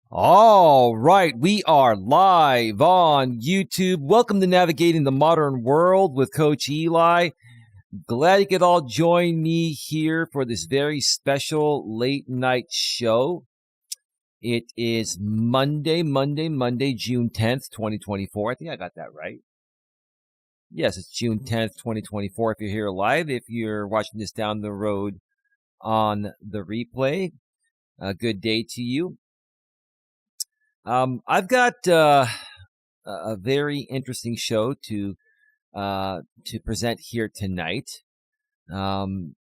All right, we are live on YouTube. Welcome to Navigating the Modern World with Coach Eli. Glad you could all join me here for this very special late night show. It is Monday, June 10th, 2024. I think I got that right. Yes, it's June 10th, 2024 if you're here live. If you're watching this down the road on the replay, a good day to you. I've got a very interesting show to present here tonight. I'm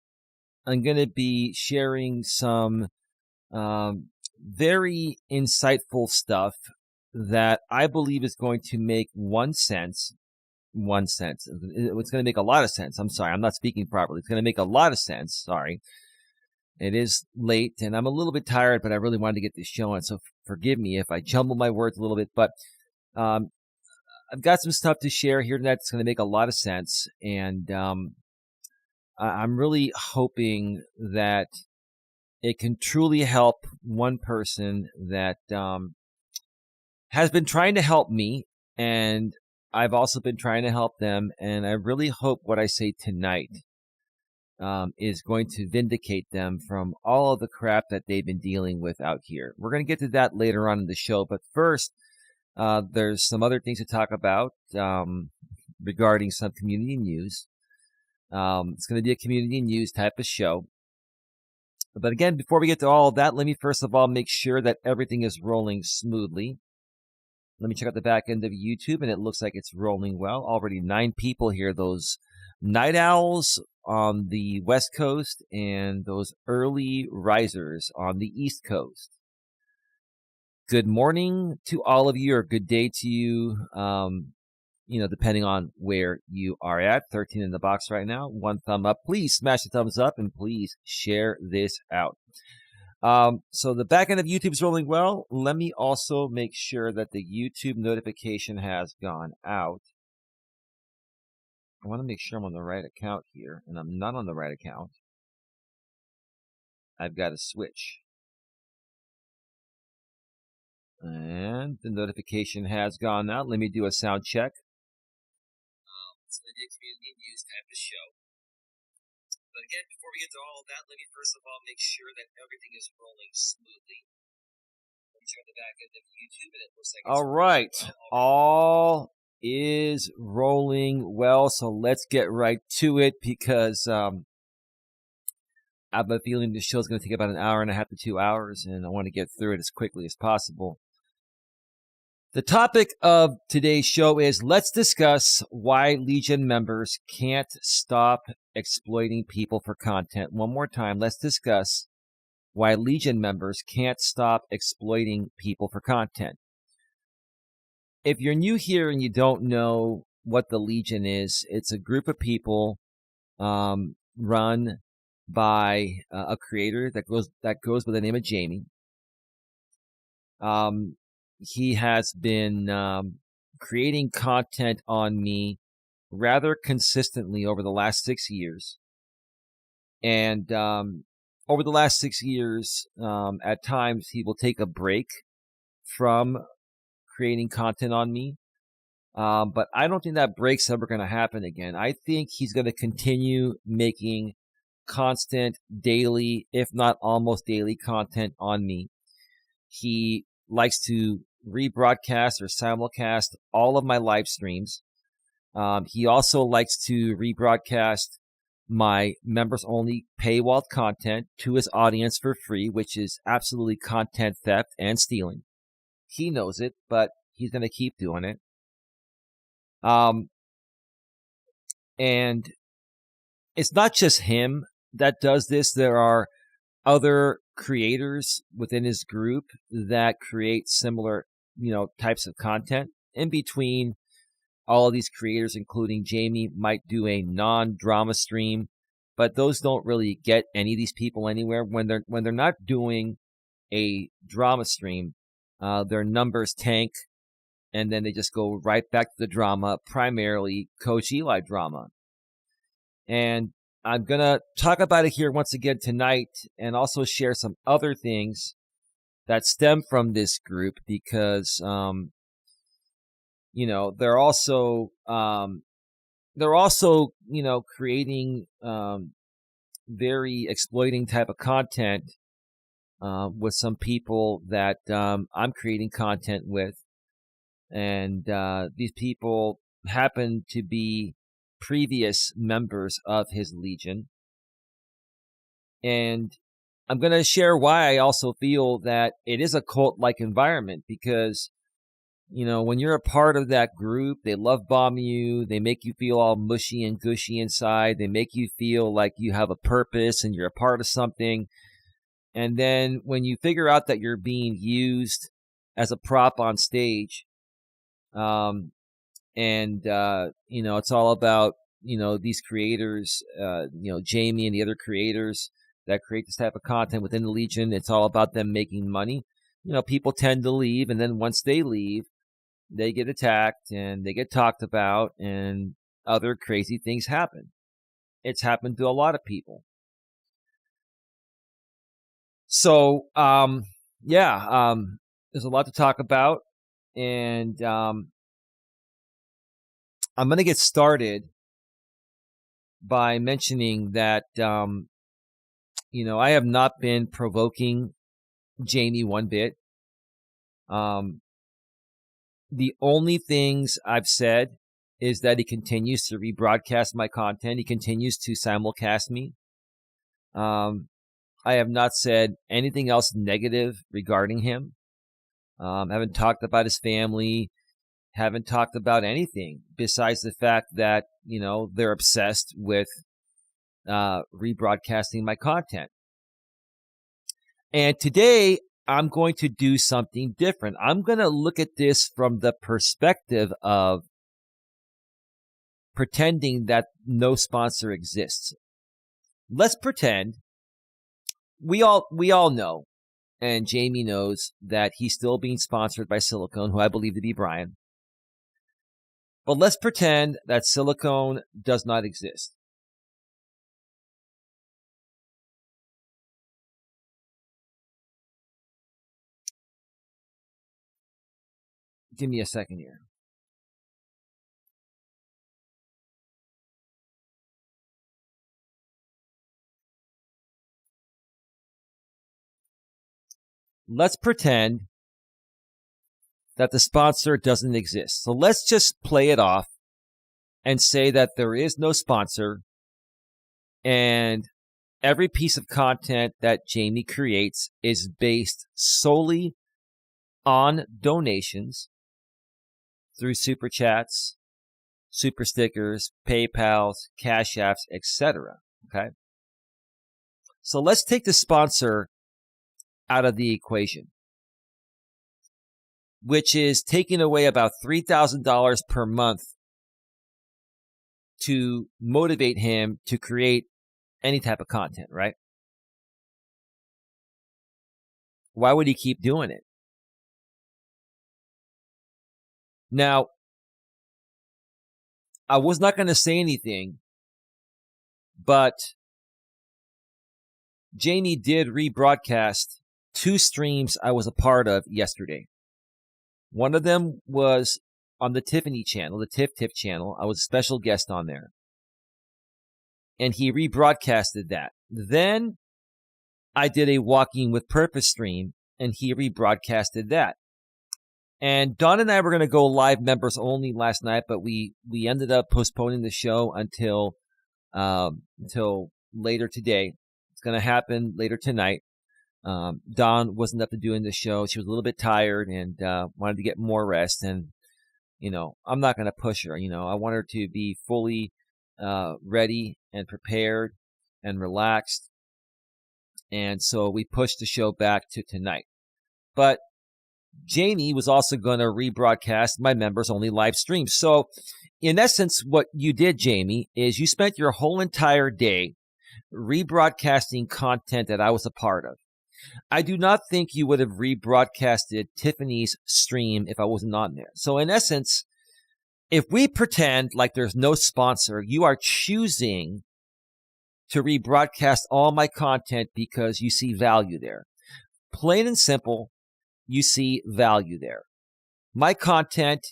going to be sharing some very insightful stuff that I believe is going to make sense. It's going to make a lot of sense. I'm sorry, I'm not speaking properly. It's going to make a lot of sense. Sorry. It is late, and I'm a little bit tired, but I really wanted to get this show on, so forgive me if I jumble my words a little bit. But I've got some stuff to share here tonight that's going to make a lot of sense, and I'm really hoping that it can truly help one person that has been trying to help me, and I've also been trying to help them, and I really hope what I say tonight is going to vindicate them from all of the crap that they've been dealing with out here. We're going to get to that later on in the show, but first, there's some other things to talk about regarding some community news. It's going to be a community news type of show. But again, before we get to all of that, let me first of all make sure that everything is rolling smoothly. Let me check out the back end of YouTube, and it looks like it's rolling well. Already 9 people here, those night owls on the West Coast and those early risers on the East Coast. Good morning to all of you, or good day to you, depending on where you are at. 13 in the box right now. 1 thumb up. Please smash the thumbs up, and please share this out. So the back end of YouTube is rolling well. Let me also make sure that the YouTube notification has gone out. I want to make sure I'm on the right account here, and I'm not on the right account. I've got to switch. And the notification has gone out. Let me do a sound check. It's going to be a community news type of show. But again, before we get to all of that, let me first of all make sure that everything is rolling smoothly. Let me check the back end of YouTube, and it looks like it's all right. All is rolling well, so let's get right to it, because I have a feeling this show is going to take about an hour and a half to 2 hours, and I want to get through it as quickly as possible. The topic of today's show is, let's discuss why Legion members can't stop exploiting people for content. One more time, let's discuss why Legion members can't stop exploiting people for content. If you're new here and you don't know what the Legion is, it's a group of people run by a creator that goes by the name of Jamie. He has been creating content on me rather consistently over the last 6 years. And over the last 6 years, at times he will take a break from creating content on me. But I don't think that break's ever going to happen again. I think he's going to continue making constant, daily, if not almost daily content on me. He likes to rebroadcast or simulcast all of my live streams. He also likes to rebroadcast my members-only paywall content to his audience for free, which is absolutely content theft and stealing. He knows it, but he's going to keep doing it. And it's not just him that does this. There are other creators within his group that create similar, types of content. In between all of these creators, including Jamie, might do a non-drama stream, but those don't really get any of these people anywhere. When they're not doing a drama stream, their numbers tank, and then they just go right back to the drama, primarily Coach Eli drama. And I'm going to talk about it here once again tonight, and also share some other things that stem from this group because, they're also, creating very exploiting type of content with some people that I'm creating content with. And these people happen to be previous members of his Legion. And I'm going to share why I also feel that it is a cult-like environment because, when you're a part of that group, they love bomb you. They make you feel all mushy and gushy inside. They make you feel like you have a purpose and you're a part of something. And then when you figure out that you're being used as a prop on stage, it's all about, these creators, Jamie and the other creators that create this type of content within the Legion. It's all about them making money. People tend to leave, and then once they leave, they get attacked and they get talked about and other crazy things happen. It's happened to a lot of people. So, there's a lot to talk about, and I'm going to get started by mentioning that, I have not been provoking Jamie one bit. The only things I've said is that he continues to rebroadcast my content. He continues to simulcast me. I have not said anything else negative regarding him. Haven't talked about his family. Haven't talked about anything besides the fact that, they're obsessed with rebroadcasting my content. And today, I'm going to do something different. I'm going to look at this from the perspective of pretending that no sponsor exists. Let's pretend we all know, and Jamie knows, that he's still being sponsored by Silicone, who I believe to be Brian. But let's pretend that Silicone does not exist. Give me a second here. Let's pretend that the sponsor doesn't exist. So let's just play it off and say that there is no sponsor, and every piece of content that Jamie creates is based solely on donations through super chats, super stickers, PayPals, Cash Apps, etc. Okay? So let's take the sponsor out of the equation, which is taking away about $3,000 per month to motivate him to create any type of content, right? Why would he keep doing it? Now, I was not going to say anything, but Jamie did rebroadcast 2 streams I was a part of yesterday. One of them was on the Tiffany channel, the Tiff channel. I was a special guest on there. And he rebroadcasted that. Then I did a Walking with Purpose stream, and he rebroadcasted that. And Dawn and I were going to go live members only last night, but we ended up postponing the show until later today. It's going to happen later tonight. Dawn wasn't up to doing the show. She was a little bit tired and wanted to get more rest. And, I'm not going to push her. I want her to be fully ready and prepared and relaxed. And so we pushed the show back to tonight. But Jamie was also going to rebroadcast my members only live stream. So in essence, what you did, Jamie, is you spent your whole entire day rebroadcasting content that I was a part of. I do not think you would have rebroadcasted Tiffany's stream if I wasn't on there. So in essence, if we pretend like there's no sponsor, you are choosing to rebroadcast all my content because you see value there. Plain and simple, you see value there. My content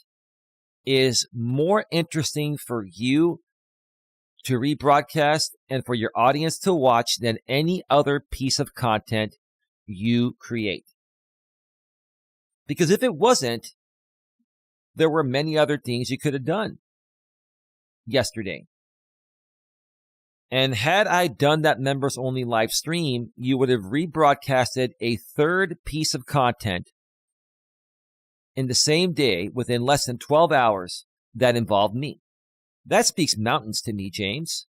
is more interesting for you to rebroadcast and for your audience to watch than any other piece of content you create. Because if it wasn't, there were many other things you could have done yesterday. And had I done that members only live stream, you would have rebroadcasted a third piece of content in the same day within less than 12 hours that involved me. That speaks mountains to me, James.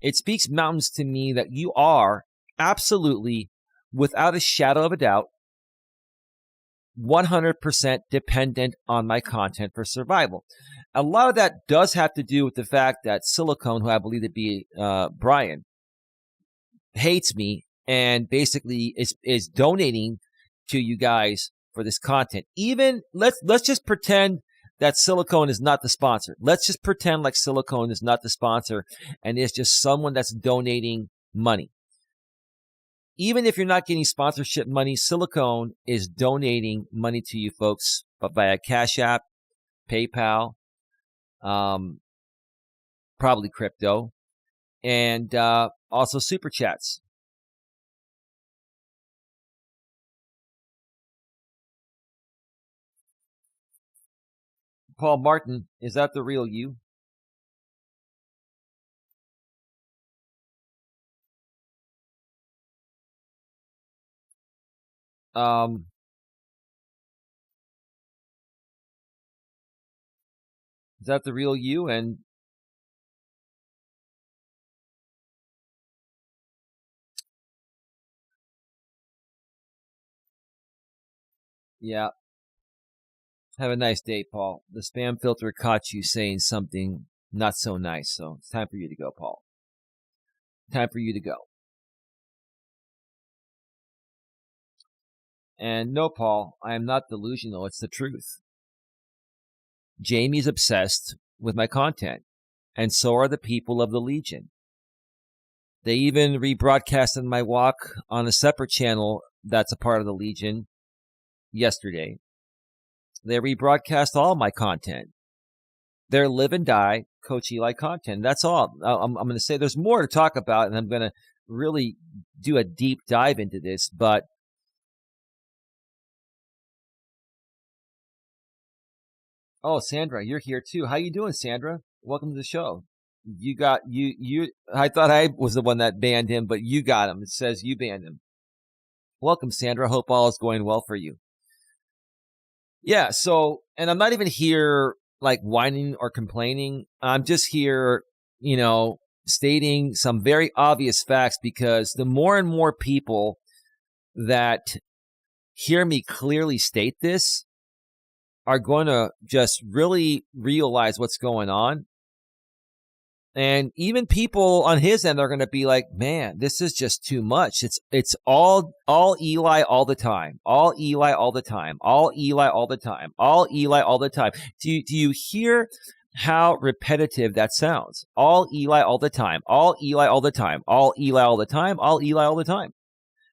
It speaks mountains to me that you are absolutely, without a shadow of a doubt, 100% dependent on my content for survival. A lot of that does have to do with the fact that Silicone, who I believe to be Brian, hates me and basically is donating to you guys for this content. Even let's just pretend that Silicone is not the sponsor. Let's just pretend like Silicone is not the sponsor and it's just someone that's donating money. Even if you're not getting sponsorship money, Silicone is donating money to you folks, but via Cash App, PayPal, probably crypto, and also super chats. Paul Martin, is that the real you? Is that the real you? And yeah, have a nice day, Paul. The spam filter caught you saying something not so nice, so it's time for you to go, Paul. Time for you to go. And no, Paul, I am not delusional. It's the truth. Jamie's obsessed with my content, and so are the people of the Legion. They even rebroadcasted my walk on a separate channel that's a part of the Legion yesterday. They rebroadcast all my content. They're live and die Coach Eli content. That's all. I'm going to say there's more to talk about, and I'm going to really do a deep dive into this, but oh, Sandra, you're here too. How you doing, Sandra? Welcome to the show. You I thought I was the one that banned him, but you got him. It says you banned him. Welcome, Sandra. Hope all is going well for you. Yeah, so, and I'm not even here like whining or complaining. I'm just here, stating some very obvious facts, because the more and more people that hear me clearly state this are going to just really realize what's going on. And even people on his end are going to be like, man, this is just too much. It's all Eli all the time. All Eli all the time. All Eli all the time. All Eli all the time. Do you hear how repetitive that sounds? All Eli all the time. All Eli all the time. All Eli all the time. All Eli all the time.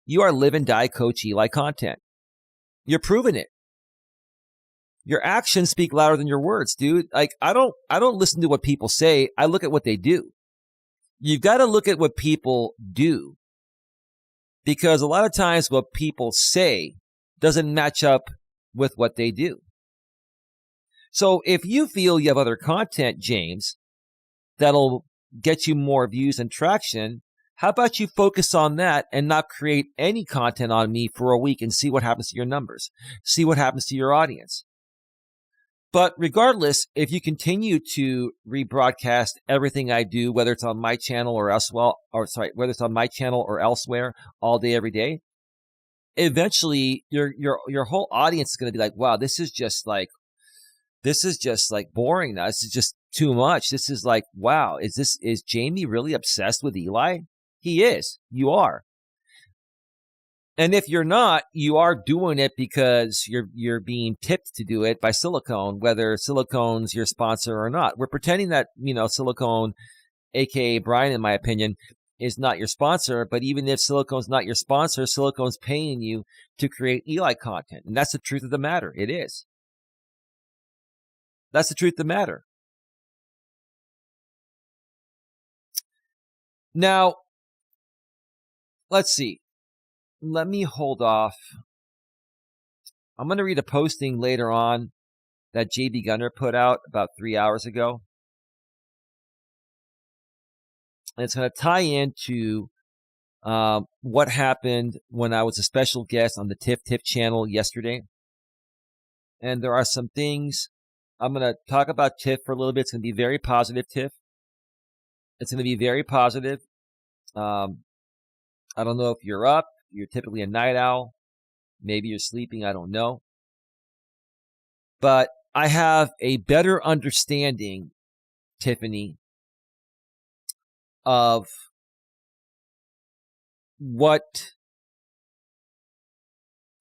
You are live and die Coach Eli content. You're proving it. Your actions speak louder than your words, dude. Like, I don't listen to what people say. I look at what they do. You've got to look at what people do, because a lot of times what people say doesn't match up with what they do. So if you feel you have other content, James, that'll get you more views and traction, how about you focus on that and not create any content on me for a week and see what happens to your numbers, see what happens to your audience. But regardless, if you continue to rebroadcast everything I do, whether it's on my channel or whether it's on my channel or elsewhere, all day, every day, eventually your whole audience is going to be like, wow, this is just like boring now. This is just too much. This is like, wow, is Jamie really obsessed with Eli? He is. You are. And if you're not, you are doing it because you're being tipped to do it by Silicone, whether Silicone's your sponsor or not. We're pretending that, Silicone, aka Brian, in my opinion, is not your sponsor, but even if Silicone's not your sponsor, Silicone's paying you to create Eli content. And that's the truth of the matter. It is. That's the truth of the matter. Now, let's see. Let me hold off. I'm going to read a posting later on that JB Gunner put out about 3 hours ago. And it's going to tie into what happened when I was a special guest on the Tiff channel yesterday. And there are some things. I'm going to talk about Tiff for a little bit. It's going to be very positive, Tiff. It's going to be very positive. I don't know if you're up. You're typically a night owl. Maybe you're sleeping. I don't know. But I have a better understanding, Tiffany, of what,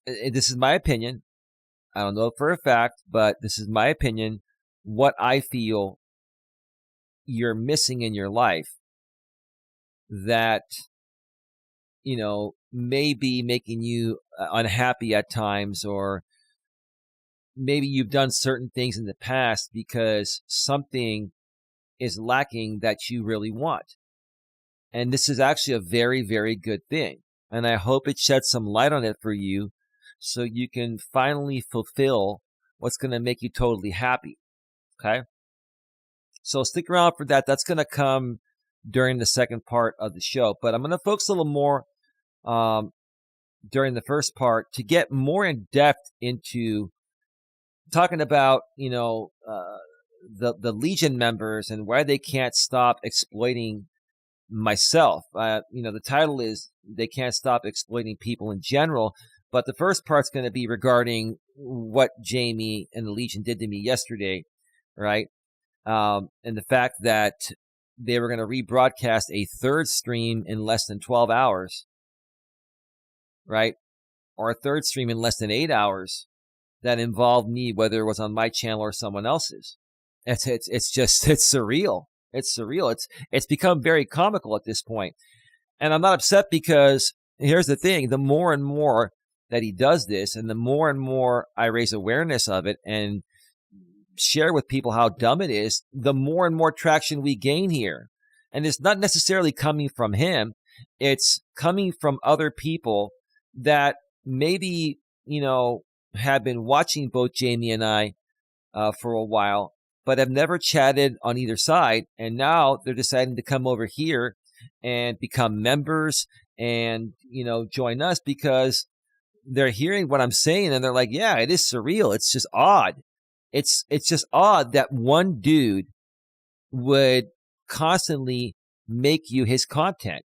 this is my opinion. I don't know for a fact, but this is my opinion, what I feel you're missing in your life that, may be making you unhappy at times, or maybe you've done certain things in the past because something is lacking that you really want. And this is actually a very, very good thing. And I hope it sheds some light on it for you so you can finally fulfill what's going to make you totally happy. Okay? So stick around for that. That's going to come during the second part of the show. But I'm going to focus a little more during the first part to get more in depth into talking about, the Legion members and why they can't stop exploiting myself. The title is They Can't Stop Exploiting People in General. But the first part's going to be regarding what Jamie and the Legion did to me yesterday, right? And the fact that they were going to rebroadcast a third stream in less than 12 hours, right? Or a third stream in less than 8 hours that involved me, whether it was on my channel or someone else's. It's surreal. It's surreal. It's become very comical at this point. And I'm not upset because here's the thing. The more and more that he does this, and the more and more I raise awareness of it and share with people how dumb it is, the more and more traction we gain here. And it's not necessarily coming from him. It's coming from other people that maybe, have been watching both Jamie and I for a while, but have never chatted on either side. And now they're deciding to come over here and become members and, join us because they're hearing what I'm saying and they're like, yeah, it is surreal. It's just odd. It's just odd that one dude would constantly make you his content.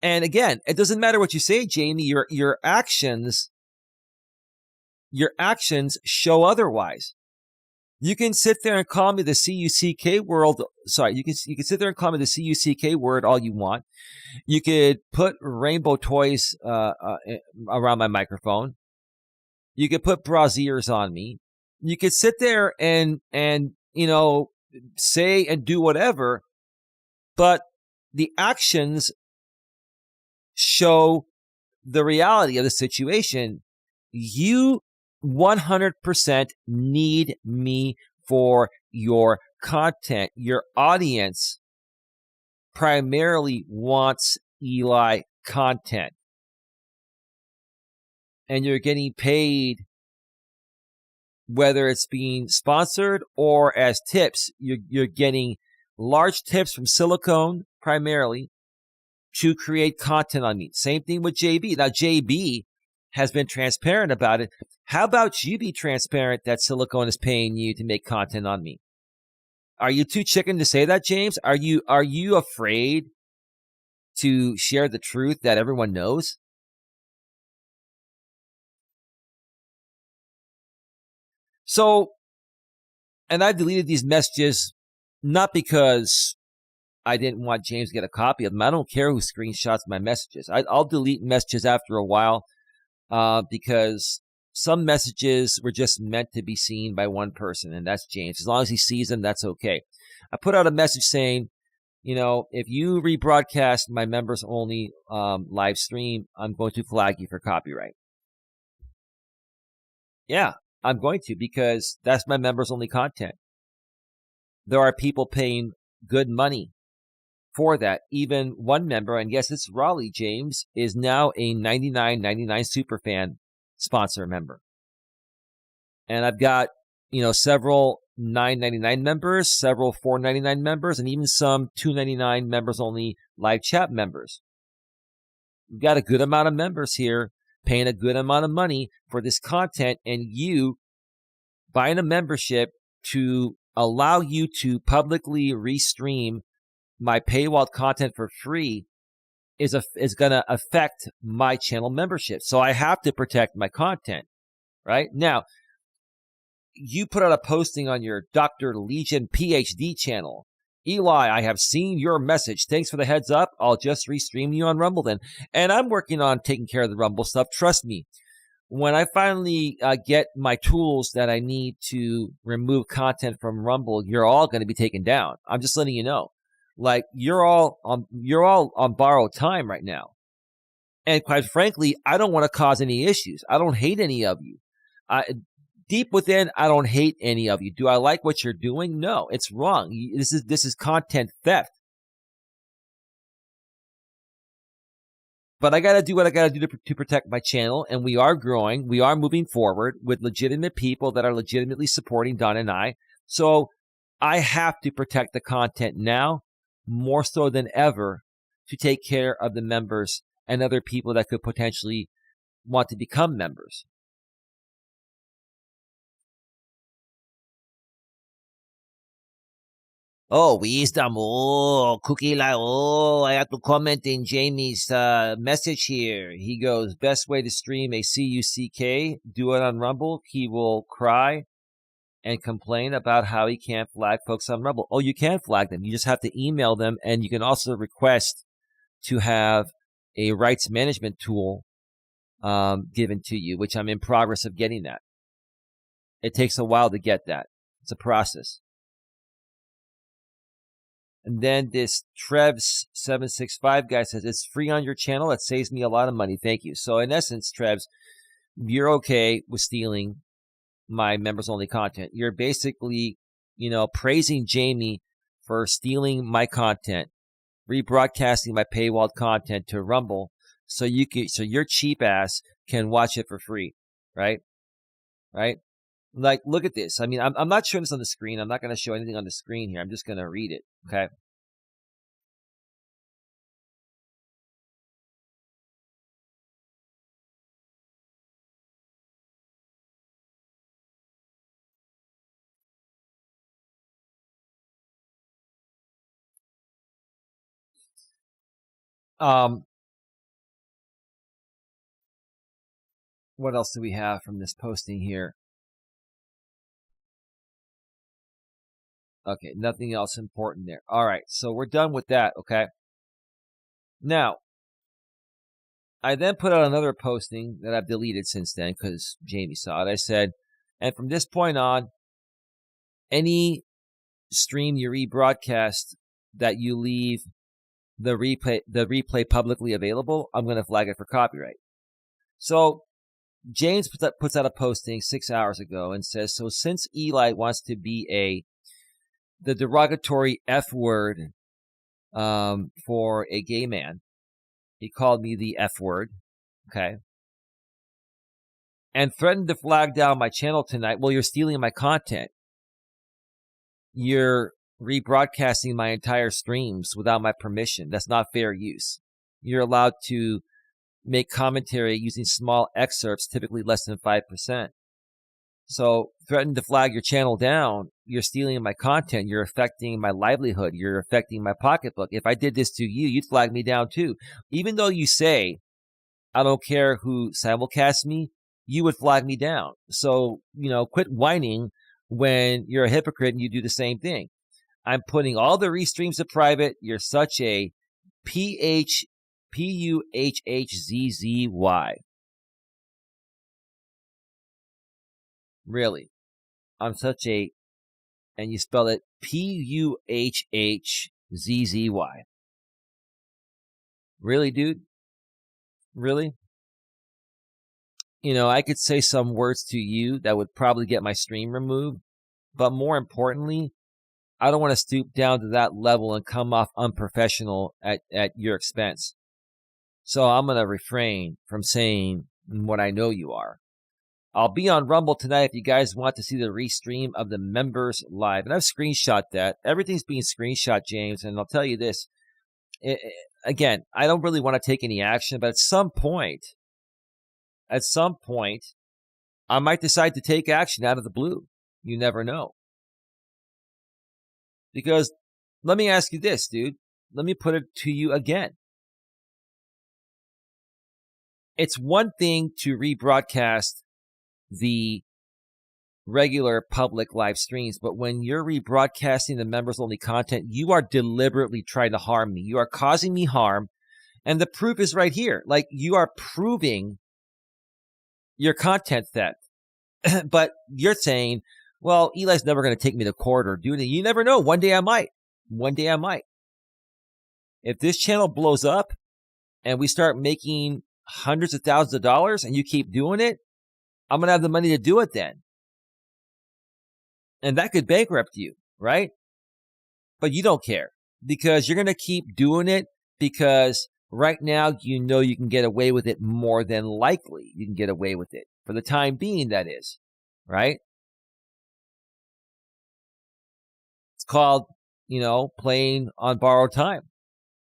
And again, it doesn't matter what you say, Jamie, your actions show otherwise. You can sit there and call me the CUCK world. Sorry, you can sit there and call me the CUCK word all you want. You could put rainbow toys around my microphone. You could put braziers on me. You could sit there and say and do whatever, but the actions show the reality of the situation. You 100% need me for your content. Your audience primarily wants Eli content. And you're getting paid, whether it's being sponsored or as tips. You're getting large tips from Silicone primarily to create content on me. Same thing with JB. Now, JB has been transparent about it. How about you be transparent that Silicone is paying you to make content on me? Are you too chicken to say that, James? Are you afraid to share the truth that everyone knows? So, and I deleted these messages not because I didn't want James to get a copy of them. I don't care who screenshots my messages. I'll delete messages after a while because some messages were just meant to be seen by one person, and that's James. As long as he sees them, that's okay. I put out a message saying, if you rebroadcast my members only live stream, I'm going to flag you for copyright. Yeah, I'm going to, because that's my members only content. There are people paying good money for that. Even one member, and yes, it's Raleigh James, is now a $99.99 Superfan sponsor member. And I've got, several $9.99 members, several $4.99 members, and even some $2.99 members only live chat members. We've got a good amount of members here paying a good amount of money for this content, and you buying a membership to allow you to publicly restream my paywalled content for free is going to affect my channel membership. So I have to protect my content, right? Now, you put out a posting on your Dr. Legion PhD channel. Eli, I have seen your message. Thanks for the heads up. I'll just restream you on Rumble then. And I'm working on taking care of the Rumble stuff. Trust me. When I finally get my tools that I need to remove content from Rumble, you're all going to be taken down. I'm just letting you know. Like, you're all on borrowed time right now. And quite frankly, I don't want to cause any issues. I don't hate any of you. Deep within, I don't hate any of you. Do I like what you're doing? No, it's wrong. This is content theft. But I got to do what I got to do to protect my channel, and we are growing. We are moving forward with legitimate people that are legitimately supporting Don and I. So I have to protect the content now, more so than ever, to take care of the members and other people that could potentially want to become members. Oh, wisdom. Oh, Cookie Eli. Oh, I have to comment in Jamie's message here. He goes, best way to stream a CUCK, do it on Rumble. He will cry and complain about how he can't flag folks on Rumble. Oh, you can flag them. You just have to email them, and you can also request to have a rights management tool given to you, which I'm in progress of getting that. It takes a while to get that. It's a process. And then this Trevs765 guy says, it's free on your channel. That saves me a lot of money. Thank you. So in essence, Trevs, you're okay with stealing my members only content. You're basically, praising Jamie for stealing my content, rebroadcasting my paywalled content to Rumble so your cheap ass can watch it for free. Right? Right? Like, look at this. I mean, I'm not showing this on the screen. I'm not going to show anything on the screen here. I'm just going to read it. Okay. What else do we have from this posting here? Okay, nothing else important there. All right, so we're done with that, okay? Now, I then put out another posting that I've deleted since then because Jamie saw it. I said, and from this point on, any stream you rebroadcast that you leave the replay publicly available, I'm going to flag it for copyright. So James puts out a posting 6 hours ago and says, so since Eli wants to be the derogatory F word for a gay man, he called me the F word, okay, and threatened to flag down my channel tonight. Well, you're stealing my content. You're rebroadcasting my entire streams without my permission. That's not fair use. You're allowed to make commentary using small excerpts, typically less than 5%. So threaten to flag your channel down. You're stealing my content. You're affecting my livelihood. You're affecting my pocketbook. If I did this to you, you'd flag me down too. Even though you say, I don't care who simulcasts me, you would flag me down. So, quit whining when you're a hypocrite and you do the same thing. I'm putting all the restreams to private. You're such a PUHHZZY. Really. I'm such a, and you spell it PUHHZZY. ZZY. Really, dude? Really? I could say some words to you that would probably get my stream removed, but more importantly, I don't want to stoop down to that level and come off unprofessional at your expense. So I'm going to refrain from saying what I know you are. I'll be on Rumble tonight if you guys want to see the restream of the members live. And I've screenshot that. Everything's being screenshot, James. And I'll tell you this. Again, I don't really want to take any action, but at some point, I might decide to take action out of the blue. You never know. Because let me ask you this, dude. Let me put it to you again. It's one thing to rebroadcast the regular public live streams, but when you're rebroadcasting the members only content, you are deliberately trying to harm me. You are causing me harm, and the proof is right here. Like, you are proving your content theft. But you're saying, well, Eli's never going to take me to court or do anything. You never know. One day I might. If this channel blows up and we start making hundreds of thousands of dollars and you keep doing it, I'm going to have the money to do it then. And that could bankrupt you, right? But you don't care because you're going to keep doing it because right now you can get away with it more than likely. You can get away with it for the time being, that is, right? It's called, playing on borrowed time.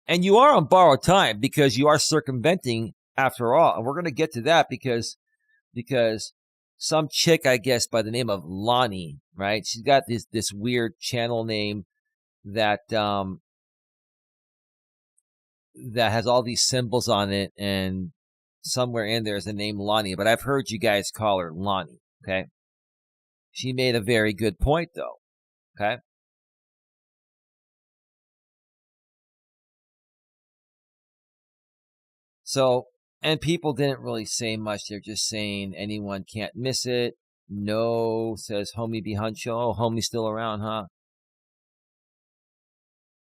And you are on borrowed time because you are circumventing after all. And we're going to get to that because some chick, I guess, by the name of Lonnie, right? She's got this weird channel name that has all these symbols on it, and somewhere in there is the name Lonnie. But I've heard you guys call her Lonnie, okay? She made a very good point, though, okay? So, and people didn't really say much. They're just saying anyone can't miss it. No, says Homie B Huncho. Oh, Homie's still around, huh?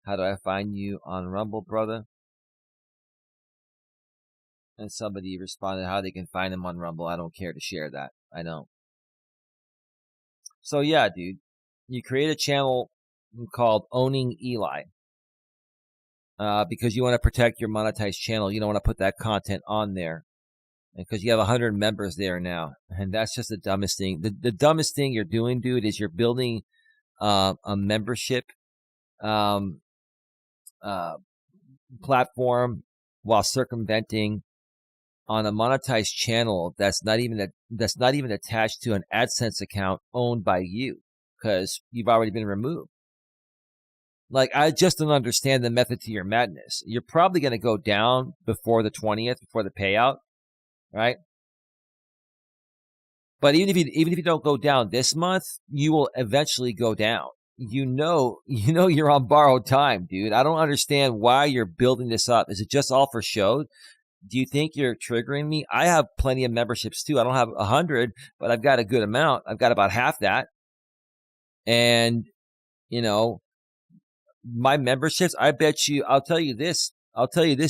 How do I find you on Rumble, brother? And somebody responded how they can find him on Rumble. I don't care to share that. I don't. So yeah, dude, you create a channel called Owning Eli because you want to protect your monetized channel. You don't want to put that content on there because you have 100 members there now. And that's just the dumbest thing. The dumbest thing you're doing, dude, is you're building a membership platform while circumventing on a monetized channel that's not even attached to an AdSense account owned by you because you've already been removed. Like, I just don't understand the method to your madness. You're probably going to go down before the 20th, before the payout, right? But even if you don't go down this month, you will eventually go down. You're on borrowed time, dude. I don't understand why you're building this up. Is it just all for show? Do you think you're triggering me? I have plenty of memberships too. I don't have 100, but I've got a good amount. I've got about half that. And, my memberships, I bet you, I'll tell you this,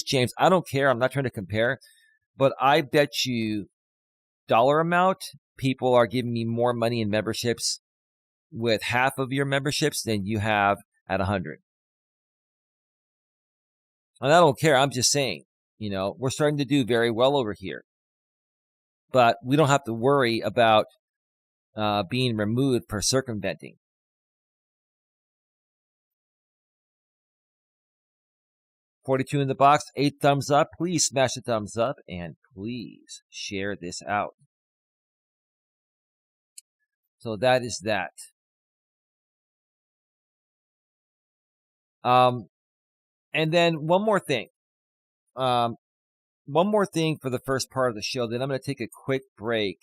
James, I don't care. I'm not trying to compare, but I bet you dollar amount, people are giving me more money in memberships with half of your memberships than you have at 100. And I don't care. I'm just saying, we're starting to do very well over here, but we don't have to worry about being removed for circumventing. $42 in the box, 8 thumbs up. Please smash the thumbs up and please share this out. So that is that. And then one more thing. One more thing for the first part of the show. Then I'm going to take a quick break.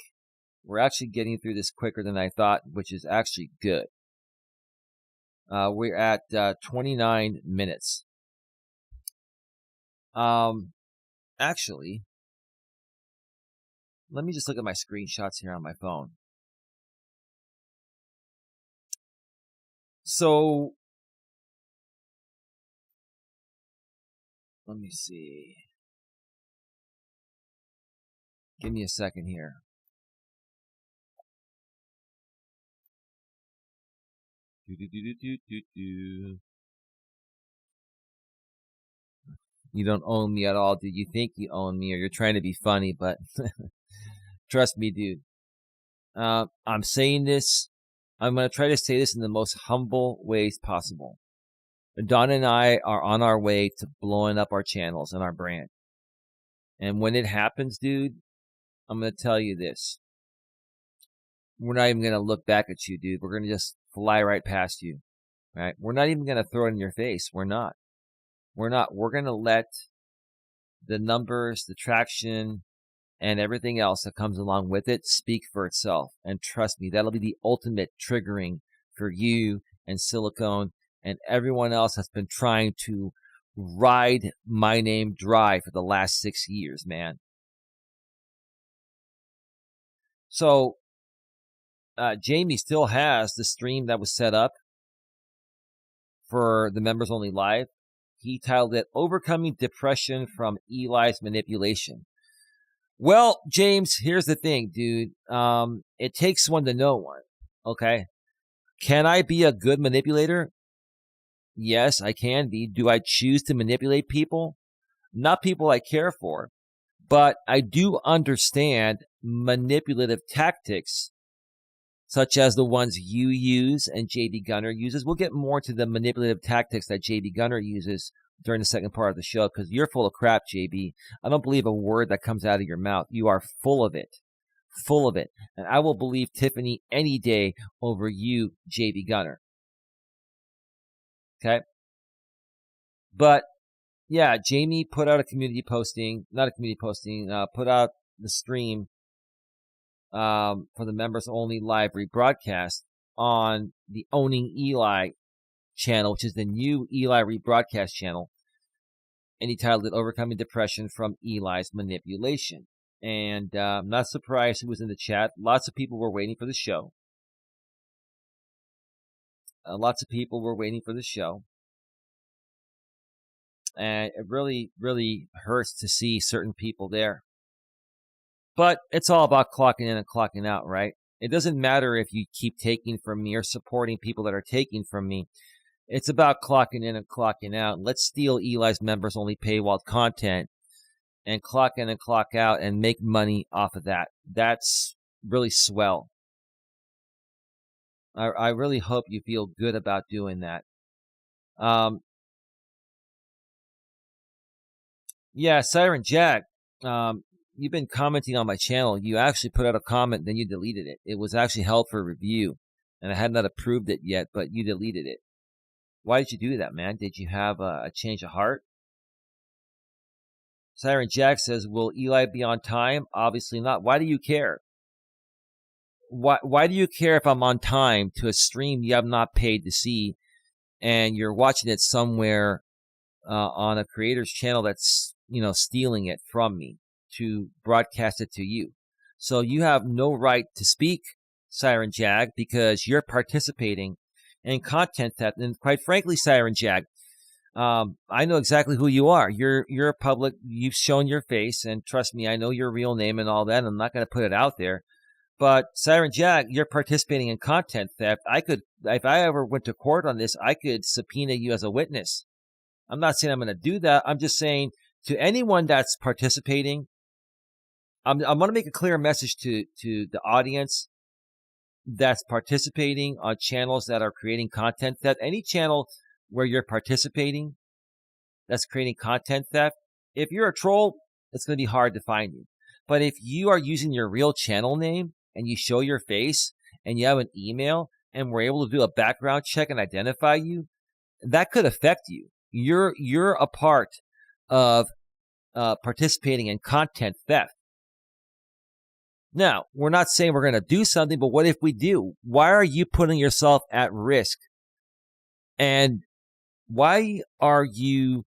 We're actually getting through this quicker than I thought, which is actually good. We're at 29 minutes. Actually, let me just look at my screenshots here on my phone. So Let me see. Give me a second here. You don't own me at all, dude. You think you own me, or you're trying to be funny, but trust me, dude. I'm saying this. I'm going to try to say this in the most humble ways possible. Don and I are on our way to blowing up our channels and our brand. And when it happens, dude, I'm going to tell you this. We're not even going to look back at you, dude. We're going to just fly right past you, right? We're not even going to throw it in your face. We're not. We're going to let the numbers, the traction, and everything else that comes along with it speak for itself. And trust me, that'll be the ultimate triggering for you and Silicone and everyone else that's been trying to ride my name dry for the last 6 years, man. So, Jamie still has the stream that was set up for the members only live. He titled it Overcoming Depression from Eli's Manipulation. Well, James, here's the thing, dude. It takes one to know one. Okay. Can I be a good manipulator? Yes, I can be. Do I choose to manipulate people? Not people I care for, but I do understand manipulative tactics such as the ones you use and JB Gunner uses. We'll get more to the manipulative tactics that JB Gunner uses during the second part of the show, because you're full of crap, JB. I don't believe a word that comes out of your mouth. You are full of it. Full of it. And I will believe Tiffany any day over you, JB Gunner. Okay? But, yeah, Jamie put out a community posting, not a community posting, put out the stream for the members only live rebroadcast on the Owning Eli channel, which is the new Eli rebroadcast channel. And he titled it Overcoming Depression from Eli's Manipulation. And I'm not surprised he was in the chat. Lots of people were waiting for the show. Lots of people were waiting for the show. And it really, really hurts to see certain people there. But it's all about clocking in and clocking out, right? It doesn't matter if you keep taking from me or supporting people that are taking from me. It's about clocking in and clocking out. Let's steal Eli's members only paywall content and clock in and clock out and make money off of that. That's really swell. I really hope you feel good about doing that. Yeah, Siren Jack, you've been commenting on my channel. You actually put out a comment, then you deleted it. It was actually held for review, and I had not approved it yet, but you deleted it. Why did you do that, man? Did you have a change of heart? Siren Jack says, will Eli be on time? Obviously not. Why do you care? Why do you care if I'm on time to a stream you have not paid to see, and you're watching it somewhere on a creator's channel that's, stealing it from me to broadcast it to you? So you have no right to speak, Siren Jag, because you're participating in content theft. And quite frankly, Siren Jag, I know exactly who you are. You're a public. You've shown your face, and trust me, I know your real name and all that. I'm not going to put it out there. But Siren Jag, you're participating in content theft. If I ever went to court on this, I could subpoena you as a witness. I'm not saying I'm going to do that. I'm just saying to anyone that's participating, I'm going to make a clear message to the audience that's participating on channels that are creating content theft. Any channel where you're participating that's creating content theft, if you're a troll, it's going to be hard to find you. But if you are using your real channel name and you show your face and you have an email and we're able to do a background check and identify you, that could affect you. You're a part of participating in content theft. Now, we're not saying we're going to do something, but what if we do? Why are you putting yourself at risk? And why are you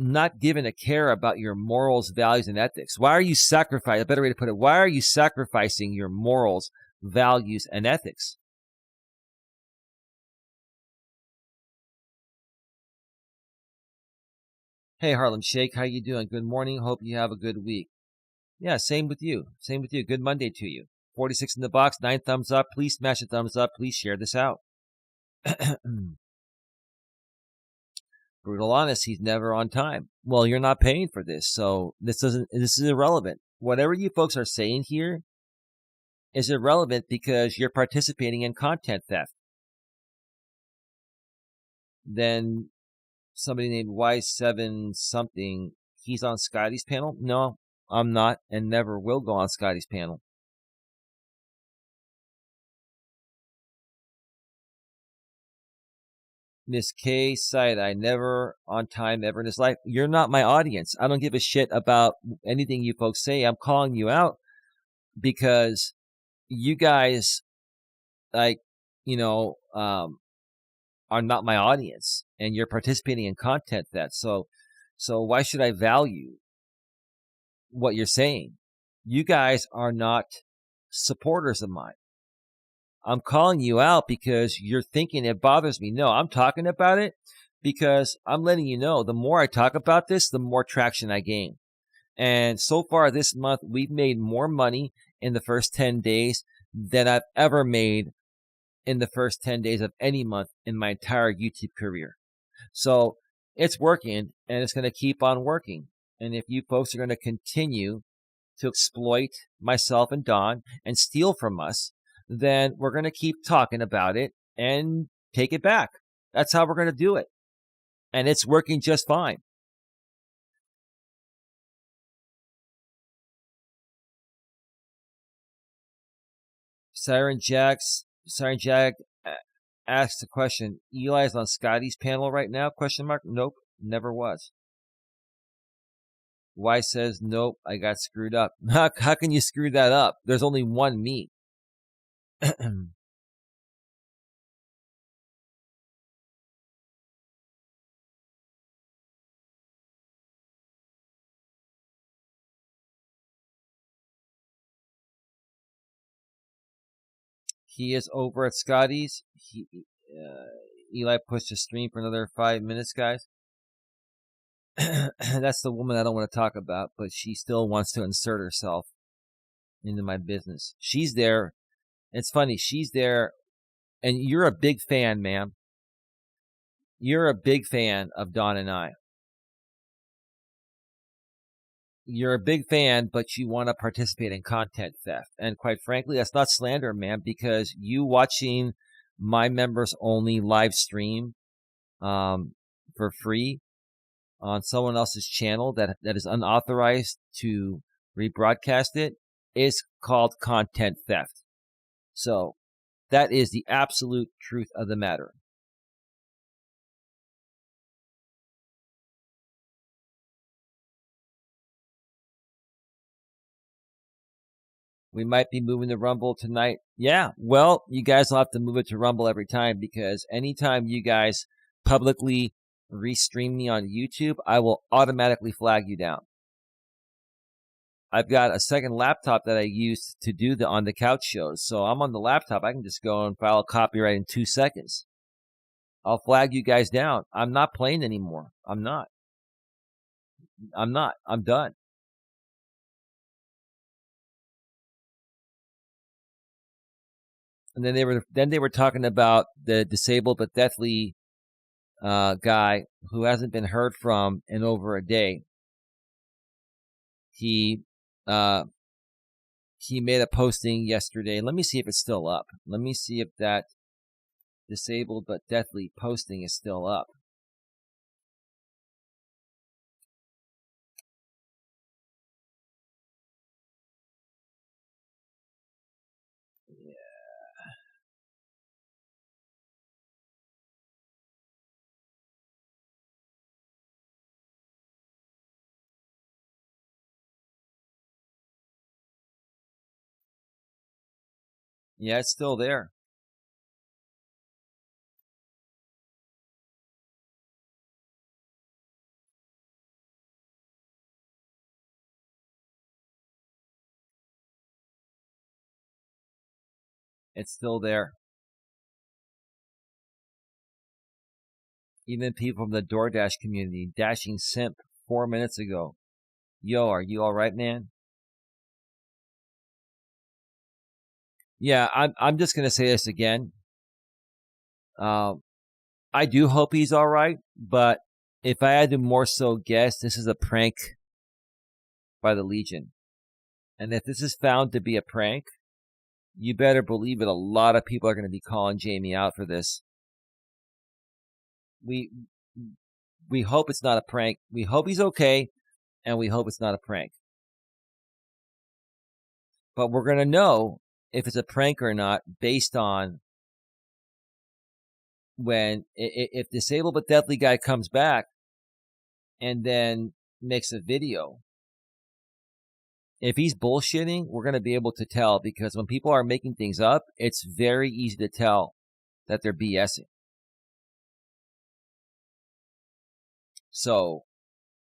not giving a care about your morals, values, and ethics? Why are you sacrificing? A better way to put it, why are you sacrificing your morals, values, and ethics? Hey, Harlem Shake, how you doing? Good morning. Hope you have a good week. Yeah, same with you. Same with you. Good Monday to you. 46 in the box, 9 thumbs up. Please smash a thumbs up. Please share this out. Brutal honest, he's never on time. Well, you're not paying for this, so this is irrelevant. Whatever you folks are saying here is irrelevant because you're participating in content theft. Then somebody named Y7 something, he's on Scotty's panel? No, I'm not and never will go on Scotty's panel. Miss K side, I never on time ever in his life. You're not my audience. I don't give a shit about anything you folks say. I'm calling you out because you guys, like, are not my audience and you're participating in content that. So why should I value what you're saying? You guys are not supporters of mine. I'm calling you out because you're thinking it bothers me. No, I'm talking about it because I'm letting you know the more I talk about this, the more traction I gain. And so far this month, we've made more money in the first 10 days than I've ever made in the first 10 days of any month in my entire YouTube career. So it's working and it's going to keep on working. And if you folks are going to continue to exploit myself and Don and steal from us, then we're going to keep talking about it and take it back. That's how we're going to do it. And it's working just fine. Siren Jack asks the question, Eli's on Scotty's panel right now? Question mark. Nope, never was. Y says, nope, I got screwed up. How can you screw that up? There's only one me. He is over at Scotty's. Eli pushed the stream for another 5 minutes, guys. That's the woman I don't want to talk about, but she still wants to insert herself into my business. She's there. It's funny. She's there, and you're a big fan, ma'am. You're a big fan of Don and I. You're a big fan, but you want to participate in content theft. And quite frankly, that's not slander, man, because you watching my members only live stream for free on someone else's channel that is unauthorized to rebroadcast it is called content theft. So that is the absolute truth of the matter. We might be moving to Rumble tonight. Yeah, well, you guys will have to move it to Rumble every time because anytime you guys publicly restream me on YouTube, I will automatically flag you down. I've got a second laptop that I use to do the on the couch shows. So I'm on the laptop. I can just go and file a copyright in 2 seconds. I'll flag you guys down. I'm not playing anymore. I'm not. I'm done. And then they were talking about the disabled but deathly guy who hasn't been heard from in over a day. He made a posting yesterday. Let me see if it's still up. Let me see if that disabled but deathly posting is still up. Yeah, it's still there. It's still there. Even people from the DoorDash community, Dashing Simp 4 minutes ago. Yo, are you all right, man? Yeah, I'm just gonna say this again. I do hope he's all right, but if I had to more so guess, this is a prank by the Legion. And if this is found to be a prank, you better believe it. A lot of people are going to be calling Jamie out for this. We hope it's not a prank. We hope he's okay, and we hope it's not a prank. But we're going to know if it's a prank or not based on when if Disabled but Deadly guy comes back and then makes a video. If he's bullshitting, we're going to be able to tell, because when people are making things up, it's very easy to tell that they're BSing. So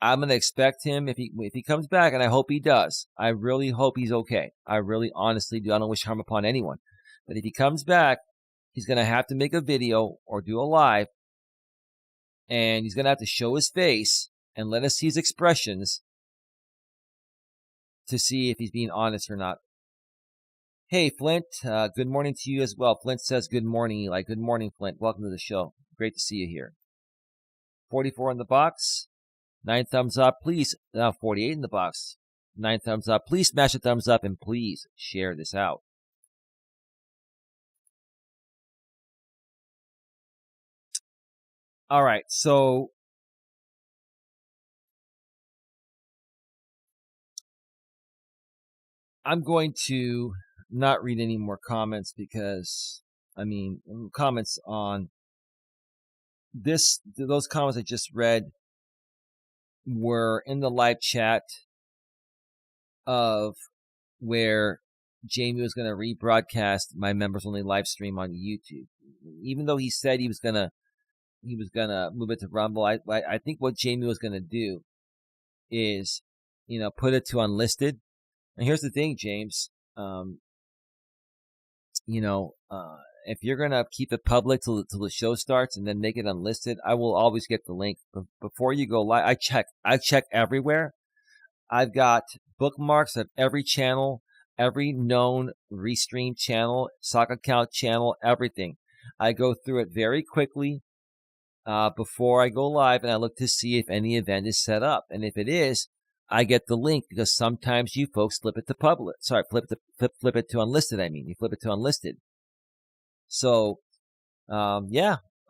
I'm going to expect him if he comes back, and I hope he does. I really hope he's okay. I really honestly do. I don't wish harm upon anyone. But if he comes back, he's going to have to make a video or do a live, and he's going to have to show his face and let us see his expressions to see if he's being honest or not. Hey, Flint, good morning to you as well. Flint says good morning, Eli. Good morning, Flint. Welcome to the show. Great to see you here. 44 in the box. 9 thumbs up. Please, 48 in the box. 9 thumbs up. Please smash a thumbs up and please share this out. All right, so I'm going to not read any more comments because, comments on this, those comments I just read were in the live chat of where Jamie was going to rebroadcast my members only live stream on YouTube. Even though he said he was gonna move it to Rumble, I think what Jamie was gonna do is, put it to unlisted. And here's the thing, James. If you're gonna keep it public till the show starts and then make it unlisted, I will always get the link. But before you go live, I check everywhere. I've got bookmarks of every channel, every known restream channel, sock account channel, everything. I go through it very quickly before I go live, and I look to see if any event is set up. And if it is, I get the link, because sometimes you folks flip it to public. Sorry, flip it to unlisted. You flip it to unlisted. So, I'm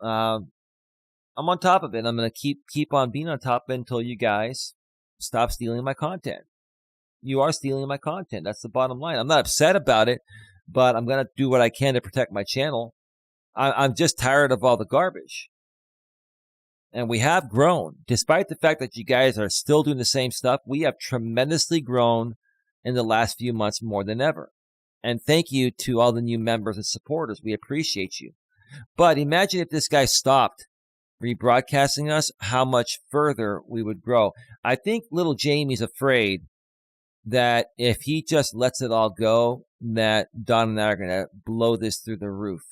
on top of it. I'm going to keep on being on top of it until you guys stop stealing my content. You are stealing my content. That's the bottom line. I'm not upset about it, but I'm going to do what I can to protect my channel. I'm just tired of all the garbage. And we have grown. Despite the fact that you guys are still doing the same stuff, we have tremendously grown in the last few months more than ever. And thank you to all the new members and supporters. We appreciate you. But imagine if this guy stopped rebroadcasting us, how much further we would grow. I think little Jamie's afraid that if he just lets it all go, that Don and I are going to blow this through the roof.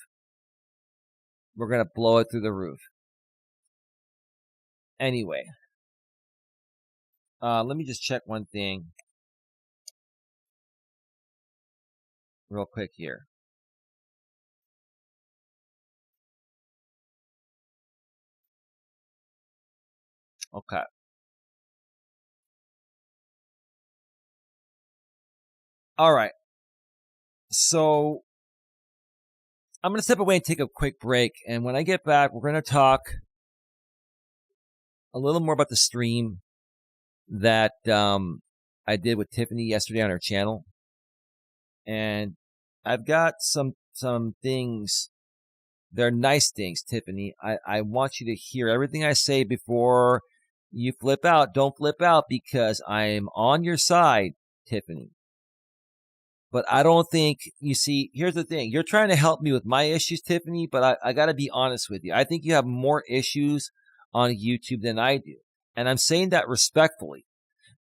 We're going to blow it through the roof. Anyway, let me just check one thing real quick here. Okay. All right. So I'm going to step away and take a quick break. And when I get back, we're going to talk a little more about the stream that I did with Tiffany yesterday on her channel. And I've got some things. They're nice things, Tiffany. I want you to hear everything I say before you flip out. Don't flip out, because I'm on your side, Tiffany. But I don't think, you see, here's the thing. You're trying to help me with my issues, Tiffany, but I got to be honest with you. I think you have more issues on YouTube than I do. And I'm saying that respectfully.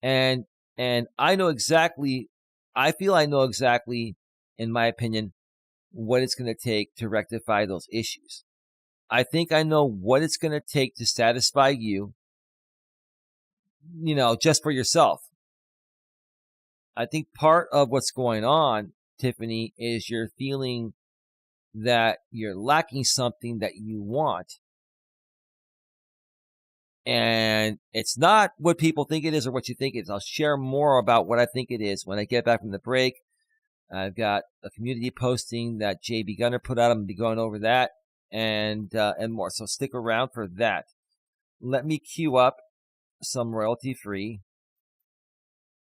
And I know exactly, I feel I know exactly, in my opinion, what it's going to take to rectify those issues. I think I know what it's going to take to satisfy you. just for yourself. I think part of what's going on, Tiffany, is you're feeling that you're lacking something that you want. And it's not what people think it is or what you think it is. I'll share more about what I think it is when I get back from the break. I've got a community posting that JB Gunner put out. I'm going to be going over that and more. So stick around for that. Let me cue up some royalty-free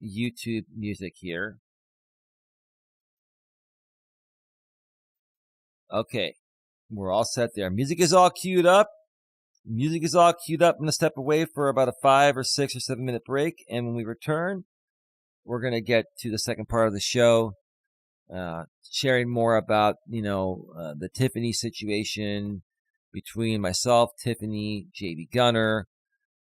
YouTube music here. Okay, we're all set there. Music is all queued up. I'm going to step away for about a 5 or 6 or 7 minute break. And when we return, we're going to get to the second part of the show, sharing more about, the Tiffany situation between myself, Tiffany, JB Gunner,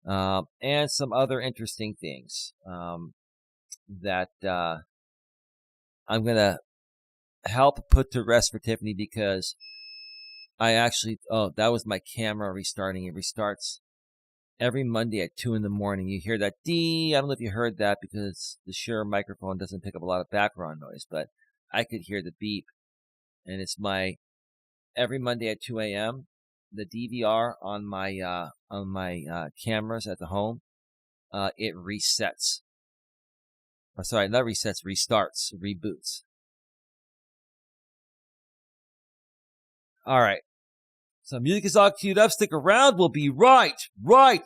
and some other interesting things that I'm going to help put to rest for Tiffany, because that was my camera restarting. It restarts every Monday at 2 a.m. You hear that dee. I don't know if you heard that because the Shure microphone doesn't pick up a lot of background noise, but I could hear the beep. And it's every Monday at 2 a.m. the DVR on my cameras at the home, it resets. Or sorry, not resets, restarts, reboots. All right. So music is all queued up. Stick around. We'll be right back.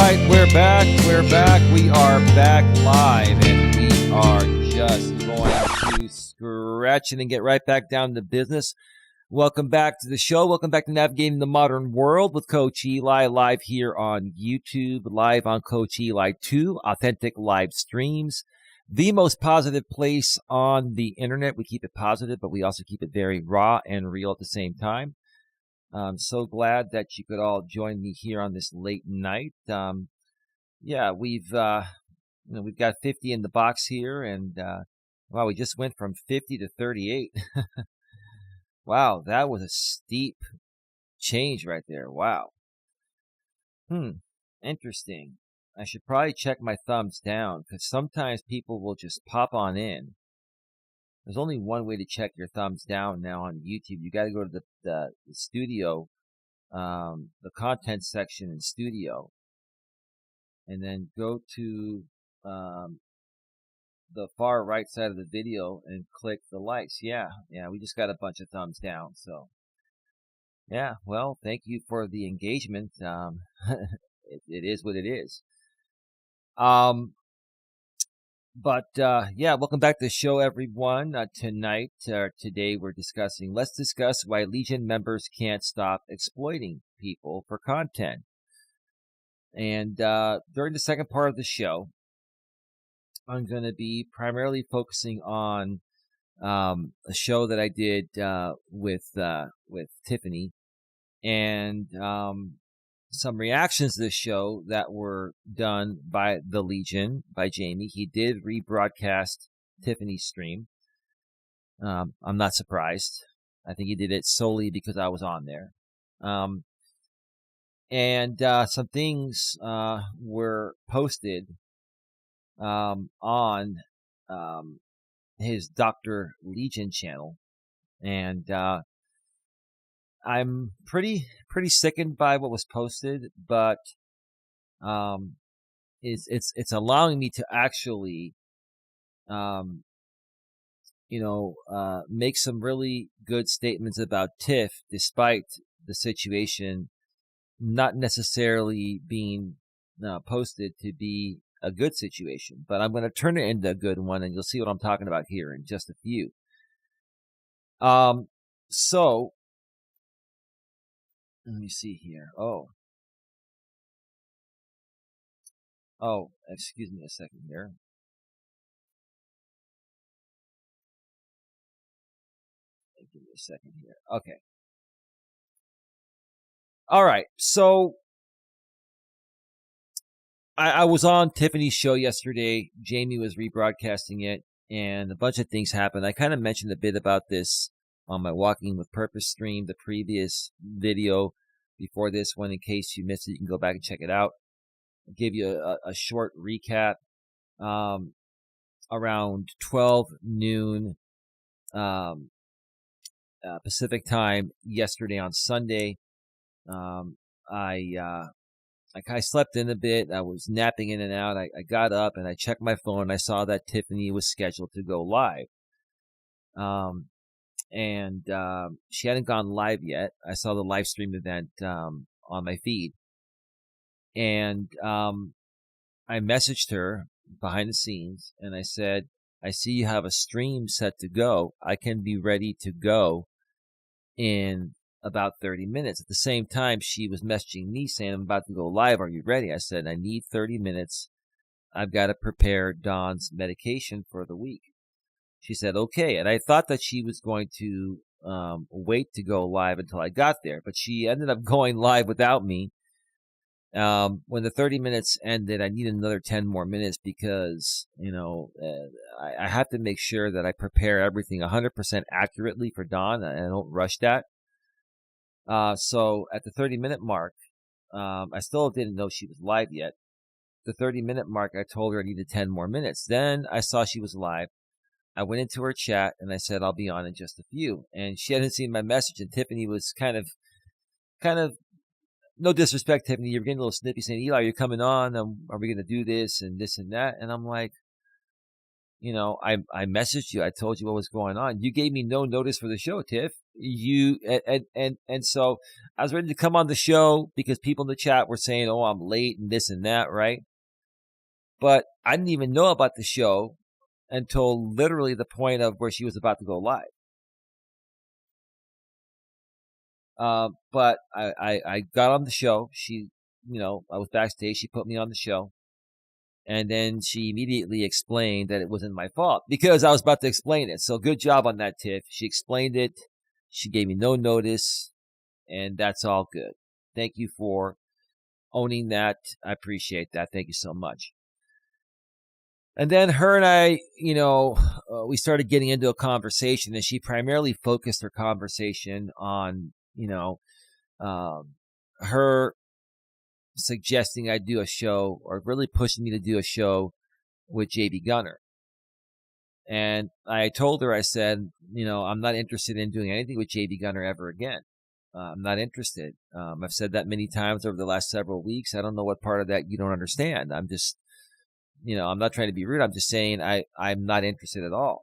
right, we're back. We are back live, and we are just going to scratch it and get right back down to business. Welcome back to the show. Welcome back to Navigating the Modern World with Coach Eli, live here on YouTube, live on Coach Eli 2, authentic live streams. The most positive place on the internet. We keep it positive, but we also keep it very raw and real at the same time. I'm so glad that you could all join me here on this late night. We've got 50 in the box here, and wow, we just went from 50 to 38. Wow, that was a steep change right there. Wow. Interesting. I should probably check my thumbs down, because sometimes people will just pop on in. There's only one way to check your thumbs down now on YouTube. You got to go to the studio, the content section in studio, and then go to the far right side of the video and click the likes. Yeah, we just got a bunch of thumbs down. So, yeah, well, thank you for the engagement. It is what it is. Welcome back to the show, everyone. Today let's discuss why Legion members can't stop exploiting people for content. And during the second part of the show, I'm going to be primarily focusing on a show that I did with Tiffany, and some reactions to this show that were done by the Legion, by Jamie. He did rebroadcast Tiffany's stream. I'm not surprised. I think he did it solely because I was on there. And some things were posted on his Dr. Legion channel, and I'm pretty sickened by what was posted, but it's allowing me to actually make some really good statements about Tiff, despite the situation not necessarily being posted to be a good situation. But I'm going to turn it into a good one, and you'll see what I'm talking about here in just a few. So let me see here. Oh, excuse me a second here. Give me a second here. Okay. All right. So I was on Tiffany's show yesterday. Jamie was rebroadcasting it, and a bunch of things happened. I kind of mentioned a bit about this on my Walking with Purpose stream, the previous video before this one. In case you missed it, you can go back and check it out. I'll give you a short recap. Around 12 noon Pacific time yesterday on Sunday, I slept in a bit. I was napping in and out. I got up and I checked my phone, and I saw that Tiffany was scheduled to go live. She hadn't gone live yet. I saw the live stream event on my feed, and I messaged her behind the scenes, and I said, I see you have a stream set to go. I can be ready to go in about 30 minutes. At the same time, she was messaging me saying, I'm about to go live. Are you ready? I said, I need 30 minutes. I've got to prepare Dawn's medication for the week. She said, okay. And I thought that she was going to wait to go live until I got there, but she ended up going live without me. When the 30 minutes ended, I needed another 10 more minutes because, I have to make sure that I prepare everything 100% accurately for Dawn, and I don't rush that. So at the 30-minute mark, I still didn't know she was live yet. The 30-minute mark, I told her I needed 10 more minutes. Then I saw she was live. I went into her chat and I said, I'll be on in just a few. And she hadn't seen my message, and Tiffany was kind of, no disrespect, Tiffany, you're getting a little snippy saying, Eli, are you coming on? Are we going to do this and that? And I'm like, I messaged you. I told you what was going on. You gave me no notice for the show, Tiff. And so I was ready to come on the show because people in the chat were saying, "Oh, I'm late and this and that," right? But I didn't even know about the show until literally the point of where she was about to go live. But I got on the show. I was backstage. She put me on the show. And then she immediately explained that it wasn't my fault because I was about to explain it. So good job on that, Tiff. She explained it. She gave me no notice, and that's all good. Thank you for owning that. I appreciate that. Thank you so much. And then her and I, we started getting into a conversation, and she primarily focused her conversation on, her suggesting I do a show or really pushing me to do a show with JB Gunner. And I told her, I said, I'm not interested in doing anything with JB Gunner ever again. I'm not interested. I've said that many times over the last several weeks. I don't know what part of that you don't understand. I'm just, I'm not trying to be rude. I'm just saying I'm not interested at all.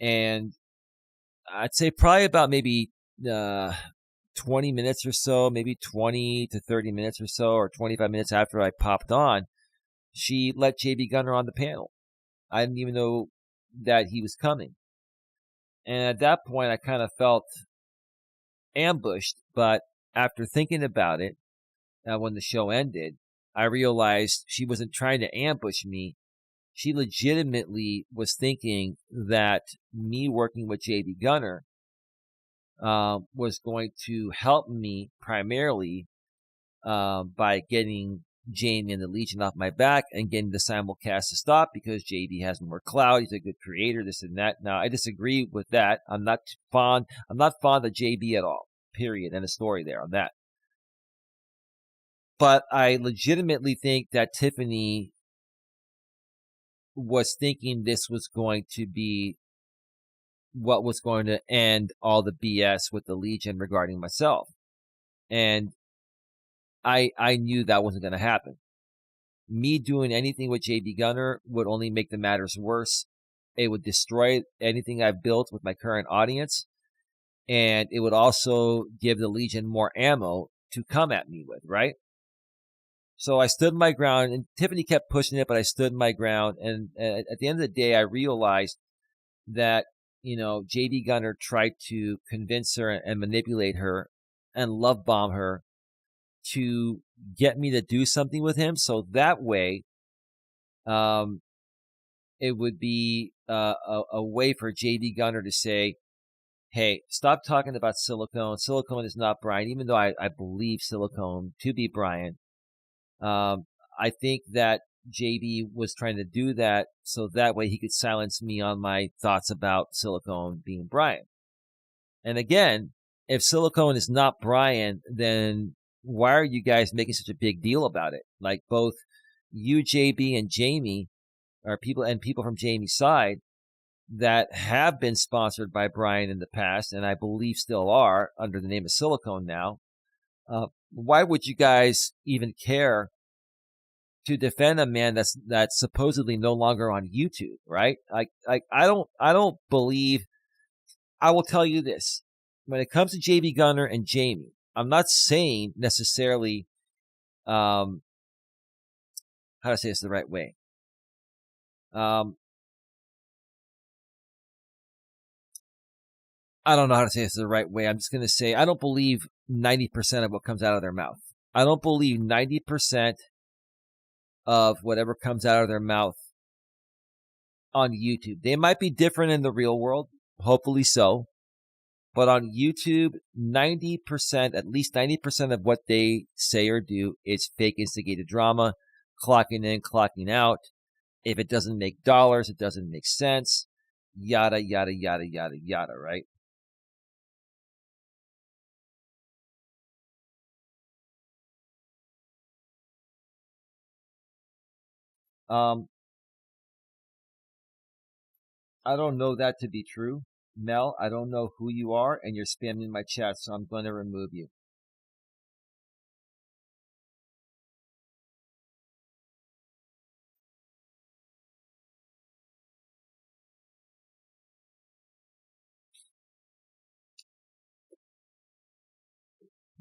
And I'd say probably about maybe 20 minutes or so, maybe 20 to 30 minutes or so, or 25 minutes after I popped on, she let JB Gunner on the panel. I didn't even know that he was coming. And at that point, I kind of felt ambushed. But after thinking about it, when the show ended, I realized she wasn't trying to ambush me. She legitimately was thinking that me working with JB Gunner was going to help me primarily by getting Jamie and the Legion off my back and getting the simulcast to stop because JB has more clout. He's a good creator, this and that. Now, I disagree with that. I'm not fond of JB at all, period. And a story there on that. But I legitimately think that Tiffany was thinking this was going to be what was going to end all the BS with the Legion regarding myself. And I knew that wasn't going to happen. Me doing anything with JB Gunner would only make the matters worse. It would destroy anything I've built with my current audience. And it would also give the Legion more ammo to come at me with, right? So I stood my ground, and Tiffany kept pushing it, but I stood my ground. And at the end of the day, I realized that, JB Gunner tried to convince her and manipulate her and love bomb her to get me to do something with him. So that way, it would be a way for JB Gunner to say, hey, stop talking about Silicone. Silicone is not Brian, even though I believe Silicone to be Brian. I think that JB was trying to do that so that way he could silence me on my thoughts about Silicone being Brian. And again, if Silicone is not Brian, then why are you guys making such a big deal about it? Like both you, JB, and Jamie are people from Jamie's side that have been sponsored by Brian in the past, and I believe still are under the name of Silicone now. Why would you guys even care to defend a man that's supposedly no longer on YouTube, right? Like I don't believe. I will tell you this: when it comes to JB Gunner and Jamie, I'm not saying necessarily how to say this the right way. I don't know how to say this the right way. I'm just going to say I don't believe 90% of what comes out of their mouth. I don't believe 90% of whatever comes out of their mouth on YouTube. They might be different in the real world, hopefully so. But on YouTube, 90%, at least 90% of what they say or do is fake instigated drama, clocking in, clocking out. If it doesn't make dollars, it doesn't make sense. Yada, yada, yada, yada, yada, right? I don't know that to be true. Mel, I don't know who you are, and you're spamming my chat, so I'm going to remove you.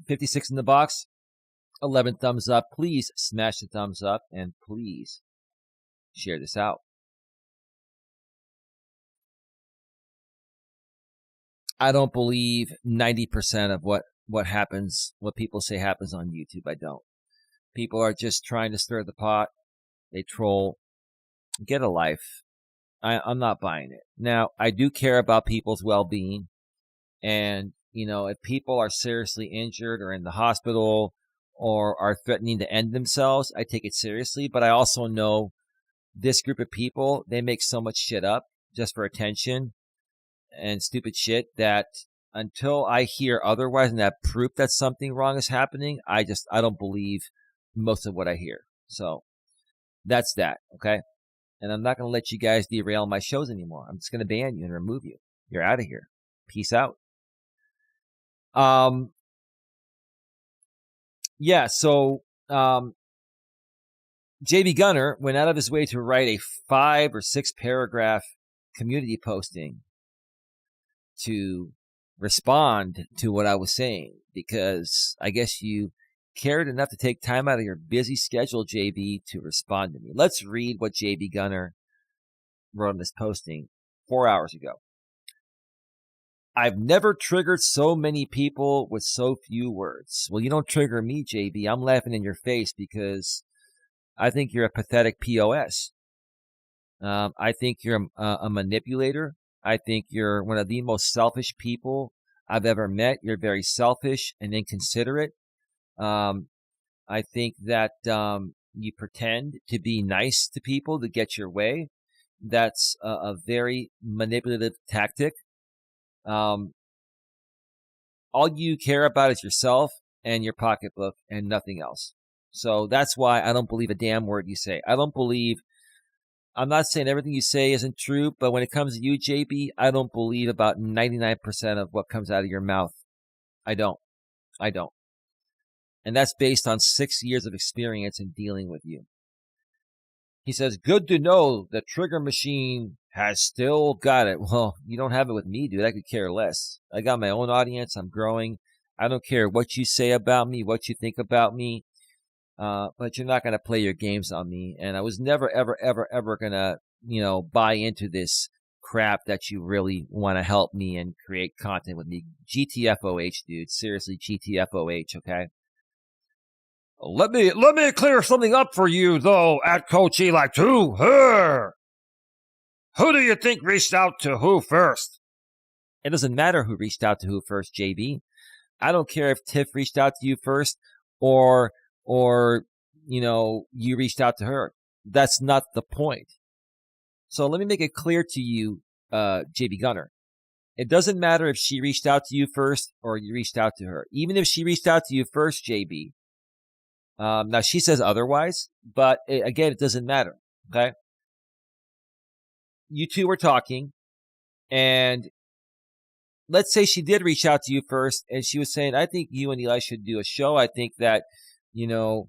56 in the box, 11 thumbs up. Please smash the thumbs up and please share this out. I don't believe 90% of what happens, what people say happens on YouTube. I don't. People are just trying to stir the pot. They troll. Get a life. I'm not buying it. Now, I do care about people's well-being. And, if people are seriously injured or in the hospital or are threatening to end themselves, I take it seriously. But I also know this group of people, they make so much shit up just for attention and stupid shit that until I hear otherwise and have proof that something wrong is happening, I don't believe most of what I hear. So that's that, okay? And I'm not going to let you guys derail my shows anymore. I'm just going to ban you and remove you. You're out of here. Peace out. Yeah, so JB Gunner went out of his way to write a 5 or 6 paragraph community posting to respond to what I was saying, because I guess you cared enough to take time out of your busy schedule, JB, to respond to me. Let's read what JB Gunner wrote in this posting 4 hours ago. I've never triggered so many people with so few words. Well, you don't trigger me, JB. I'm laughing in your face because I think you're a pathetic POS. I think you're a manipulator. I think you're one of the most selfish people I've ever met. You're very selfish and inconsiderate. I think that you pretend to be nice to people to get your way. That's a very manipulative tactic. All you care about is yourself and your pocketbook and nothing else. So that's why I don't believe a damn word you say. I'm not saying everything you say isn't true, but when it comes to you, JB, I don't believe about 99% of what comes out of your mouth. I don't. And that's based on 6 years of experience in dealing with you. He says, good to know the trigger machine has still got it. Well, you don't have it with me, dude. I could care less. I got my own audience. I'm growing. I don't care what you say about me, what you think about me. But you're not going to play your games on me. And I was never, ever, ever, ever going to, buy into this crap that you really want to help me and create content with me. GTFOH, dude. Seriously, GTFOH, okay? Let me clear something up for you, though, at Coach Eli, too. Who do you think reached out to who first? It doesn't matter who reached out to who first, JB. I don't care if Tiff reached out to you first or you reached out to her. That's not the point. So let me make it clear to you, JB Gunner. It doesn't matter if she reached out to you first or you reached out to her. Even if she reached out to you first, JB. Now she says otherwise, but again, it doesn't matter. Okay. You two were talking, and let's say she did reach out to you first, and she was saying, I think you and Eli should do a show. I think that, you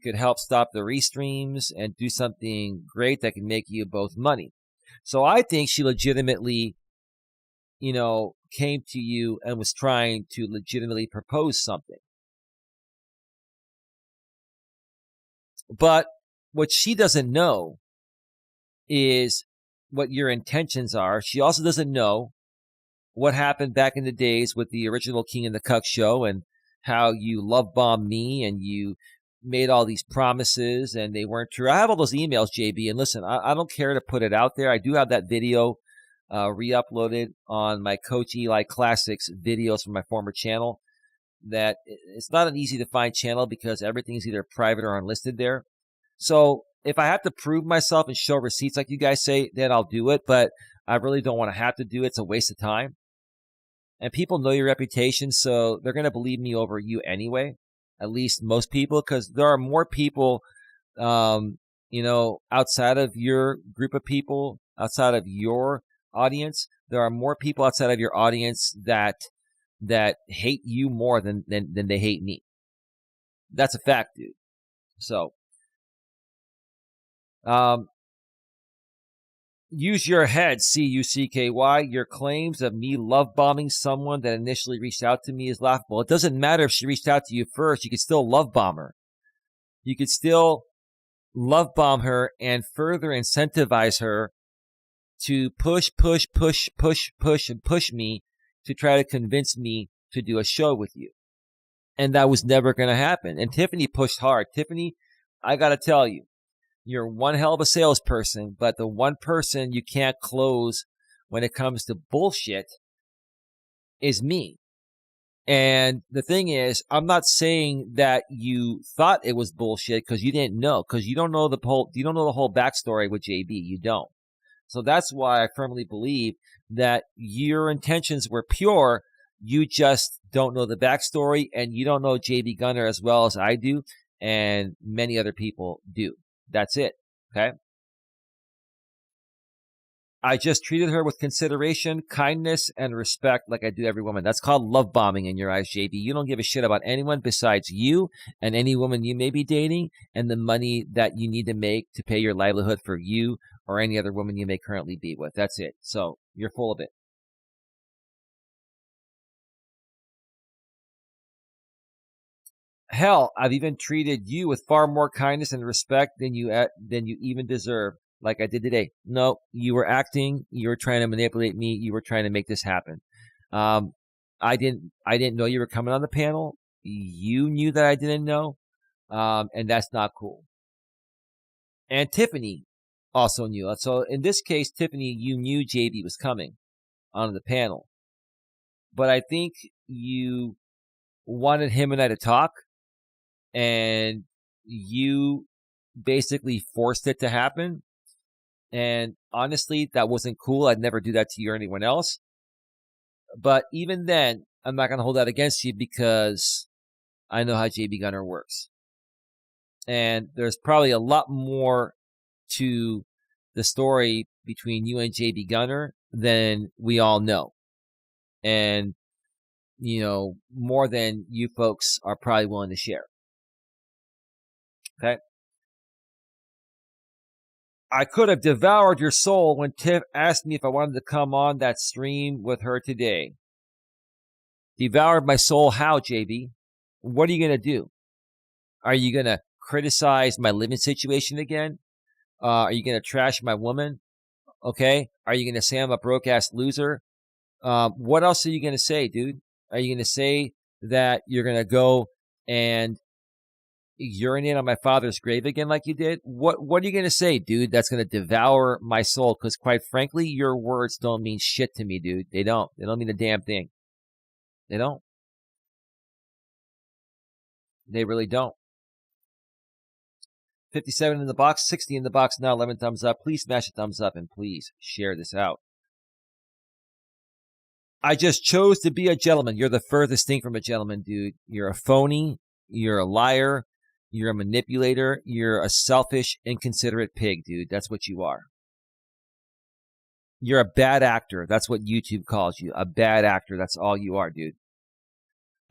could help stop the restreams and do something great that can make you both money. So I think she legitimately, came to you and was trying to legitimately propose something. But what she doesn't know is what your intentions are. She also doesn't know what happened back in the days with the original King and the Cuck show and how you love bombed me and you made all these promises and they weren't true. I have all those emails, JB, and listen, I don't care to put it out there. I do have that video re-uploaded on my Coach Eli Classics videos from my former channel. That it's not an easy to find channel because everything is either private or unlisted there. So if I have to prove myself and show receipts like you guys say, then I'll do it. But I really don't want to have to do it. It's a waste of time. And people know your reputation, so they're going to believe me over you anyway. At least most people, because there are more people, outside of your group of people, outside of your audience. There are more people outside of your audience that hate you more than they hate me. That's a fact, dude. So, Use your head, C-U-C-K-Y. Your claims of me love bombing someone that initially reached out to me is laughable. It doesn't matter if she reached out to you first. You could still love bomb her. You could still love bomb her and further incentivize her to push me to try to convince me to do a show with you. And that was never going to happen. And Tiffany pushed hard. Tiffany, I got to tell you, you're one hell of a salesperson, but the one person you can't close when it comes to bullshit is me. And the thing is, I'm not saying that you thought it was bullshit because you didn't know, because you don't know the whole backstory with JB. You don't. So that's why I firmly believe that your intentions were pure. You just don't know the backstory, and you don't know JB Gunner as well as I do, and many other people do. That's it. Okay. I just treated her with consideration, kindness, and respect like I do every woman. That's called love bombing in your eyes, JB. You don't give a shit about anyone besides you and any woman you may be dating and the money that you need to make to pay your livelihood for you or any other woman you may currently be with. That's it. So you're full of it. Hell, I've even treated you with far more kindness and respect than you even deserve, like I did today. No, you were acting. You were trying to manipulate me. You were trying to make this happen. I didn't know you were coming on the panel. You knew that I didn't know, and that's not cool. And Tiffany also knew. So in this case, Tiffany, you knew JB was coming on the panel, but I think you wanted him and I to talk. And you basically forced it to happen. And honestly, that wasn't cool. I'd never do that to you or anyone else. But even then, I'm not going to hold that against you because I know how JB Gunner works. And there's probably a lot more to the story between you and JB Gunner than we all know. And, more than you folks are probably willing to share. Okay. I could have devoured your soul when Tiff asked me if I wanted to come on that stream with her today. Devoured my soul how, JB? What are you going to do? Are you going to criticize my living situation again? Are you going to trash my woman? Okay. Are you going to say I'm a broke-ass loser? What else are you going to say, dude? Are you going to say that you're going to go and urinate on my father's grave again like you did? What are you going to say, dude, that's going to devour my soul? Because quite frankly, your words don't mean shit to me, dude. They don't mean a damn thing. They don't. They really don't. 57 in the box, 60 in the box now, 11 thumbs up. Please smash a thumbs up and please share this out. I just chose to be a gentleman. You're the furthest thing from a gentleman, dude. You're a phony. You're a liar. You're a manipulator. You're a selfish, inconsiderate pig, dude. That's what you are. You're a bad actor. That's what YouTube calls you. A bad actor. That's all you are, dude.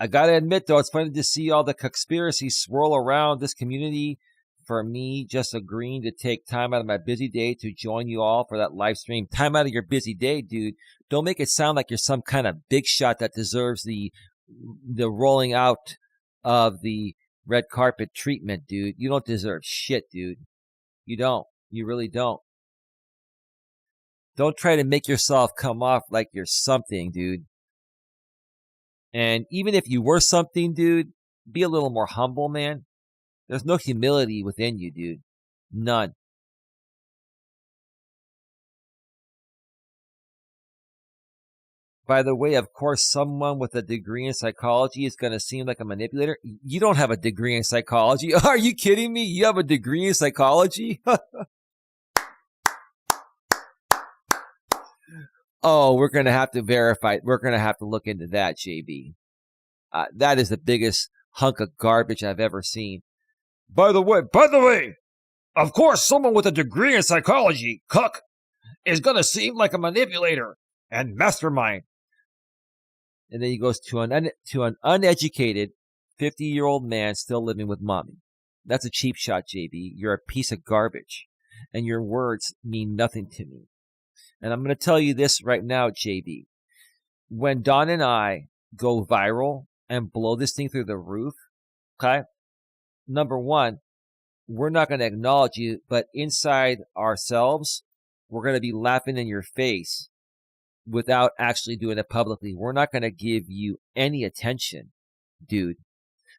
I gotta admit, though, it's funny to see all the conspiracies swirl around this community for me just agreeing to take time out of my busy day to join you all for that live stream. Time out of your busy day, dude. Don't make it sound like you're some kind of big shot that deserves the rolling out of the red carpet treatment, dude. You don't deserve shit, dude. You don't. You really don't. Don't try to make yourself come off like you're something, dude. And even if you were something, dude, be a little more humble, man. There's no humility within you, dude. None. By the way, of course, someone with a degree in psychology is going to seem like a manipulator. You don't have a degree in psychology. Are you kidding me? You have a degree in psychology? Oh, we're going to have to verify. We're going to have to look into that, JB. That is the biggest hunk of garbage I've ever seen. By the way, of course, someone with a degree in psychology, cuck, is going to seem like a manipulator and mastermind. And then he goes to an uneducated 50-year-old man still living with mommy. That's a cheap shot, JB. You're a piece of garbage. And your words mean nothing to me. And I'm going to tell you this right now, JB. When Don and I go viral and blow this thing through the roof, okay? Number one, we're not going to acknowledge you, but inside ourselves, we're going to be laughing in your face without actually doing it publicly. We're not going to give you any attention, dude.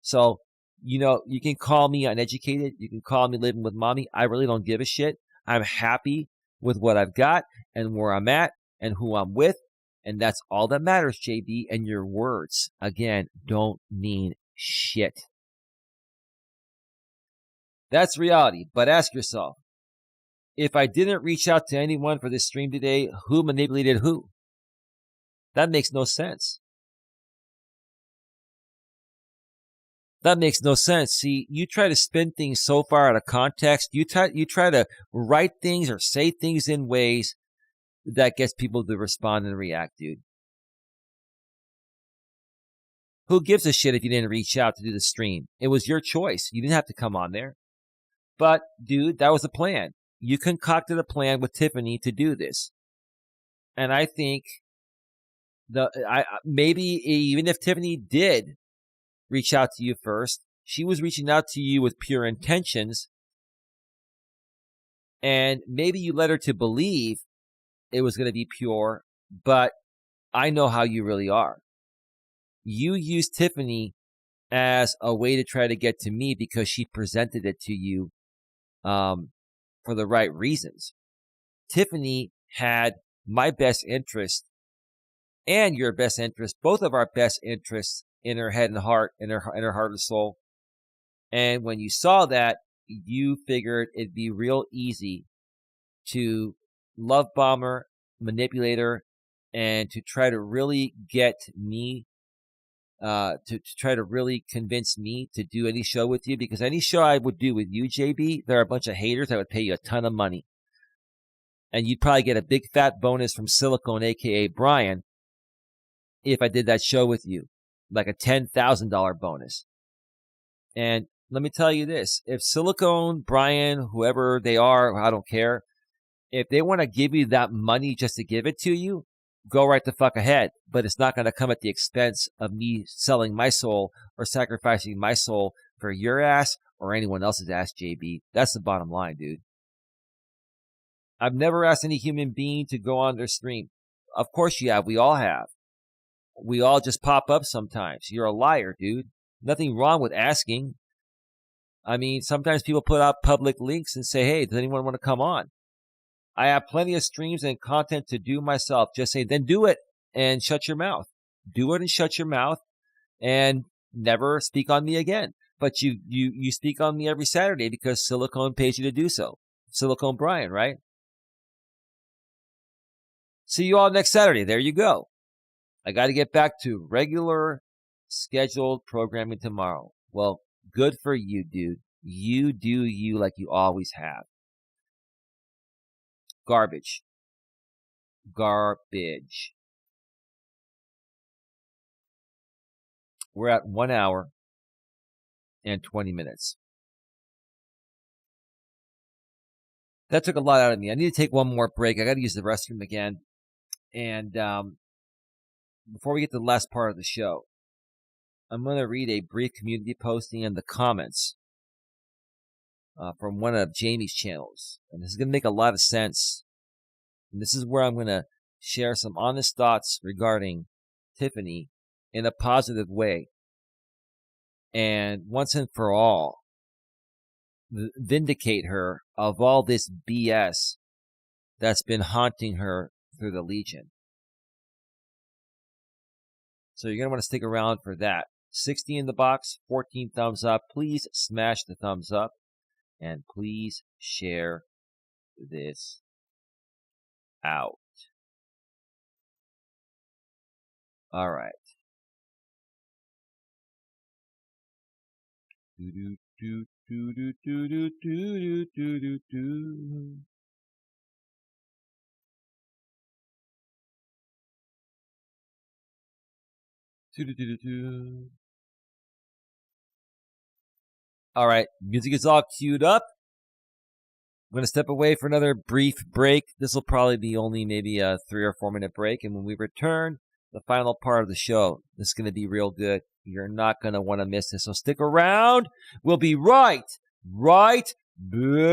So, you can call me uneducated. You can call me living with mommy. I really don't give a shit. I'm happy with what I've got and where I'm at and who I'm with. And that's all that matters, JB. And your words, again, don't mean shit. That's reality. But ask yourself, if I didn't reach out to anyone for this stream today, who manipulated who? That makes no sense. That makes no sense. See, you try to spin things so far out of context. You try to write things or say things in ways that gets people to respond and react, dude. Who gives a shit if you didn't reach out to do the stream? It was your choice. You didn't have to come on there. But, dude, that was a plan. You concocted a plan with Tiffany to do this. And I think maybe even if Tiffany did reach out to you first, she was reaching out to you with pure intentions. And maybe you led her to believe it was going to be pure, but I know how you really are. You used Tiffany as a way to try to get to me because she presented it to you for the right reasons. Tiffany had my best interest and your best interest, both of our best interests in her head and heart, in her heart and soul. And when you saw that, you figured it'd be real easy to love bomb her, manipulate her, and to try to really get me, to try to really convince me to do any show with you. Because any show I would do with you, JB, there are a bunch of haters that would pay you a ton of money. And you'd probably get a big fat bonus from Silicone, a.k.a. Brian, if I did that show with you. Like a $10,000 bonus. And let me tell you this. If Silicone, Brian, whoever they are, I don't care. If they want to give you that money just to give it to you, go right the fuck ahead. But it's not going to come at the expense of me selling my soul or sacrificing my soul for your ass or anyone else's ass, JB. That's the bottom line, dude. I've never asked any human being to go on their stream. Of course you have. We all have. We all just pop up sometimes. You're a liar, dude. Nothing wrong with asking. I mean, sometimes people put out public links and say, hey, does anyone want to come on? I have plenty of streams and content to do myself. Just say, then do it and shut your mouth. Do it and shut your mouth and never speak on me again. But you speak on me every Saturday because Silicone pays you to do so. Silicone Brian, right? See you all next Saturday. There you go. I got to get back to regular scheduled programming tomorrow. Well, good for you, dude. You do you like you always have. Garbage. Garbage. We're at 1 hour and 20 minutes. That took a lot out of me. I need to take one more break. I got to use the restroom again. And before we get to the last part of the show, I'm going to read a brief community posting in the comments from one of Jamie's channels. And this is going to make a lot of sense. And this is where I'm going to share some honest thoughts regarding Tiffany in a positive way. And once and for all, vindicate her of all this BS that's been haunting her through the Legion. So you're going to want to stick around for that. 60 in the box, 14 thumbs up. Please smash the thumbs up. And please share this out. All right. All right, music is all queued up. going to step away for another brief break. This will probably be only maybe a 3 or 4 minute break. And when we return, the final part of the show, this is going to be real good. You're not going to want to miss this. So stick around. We'll be right back.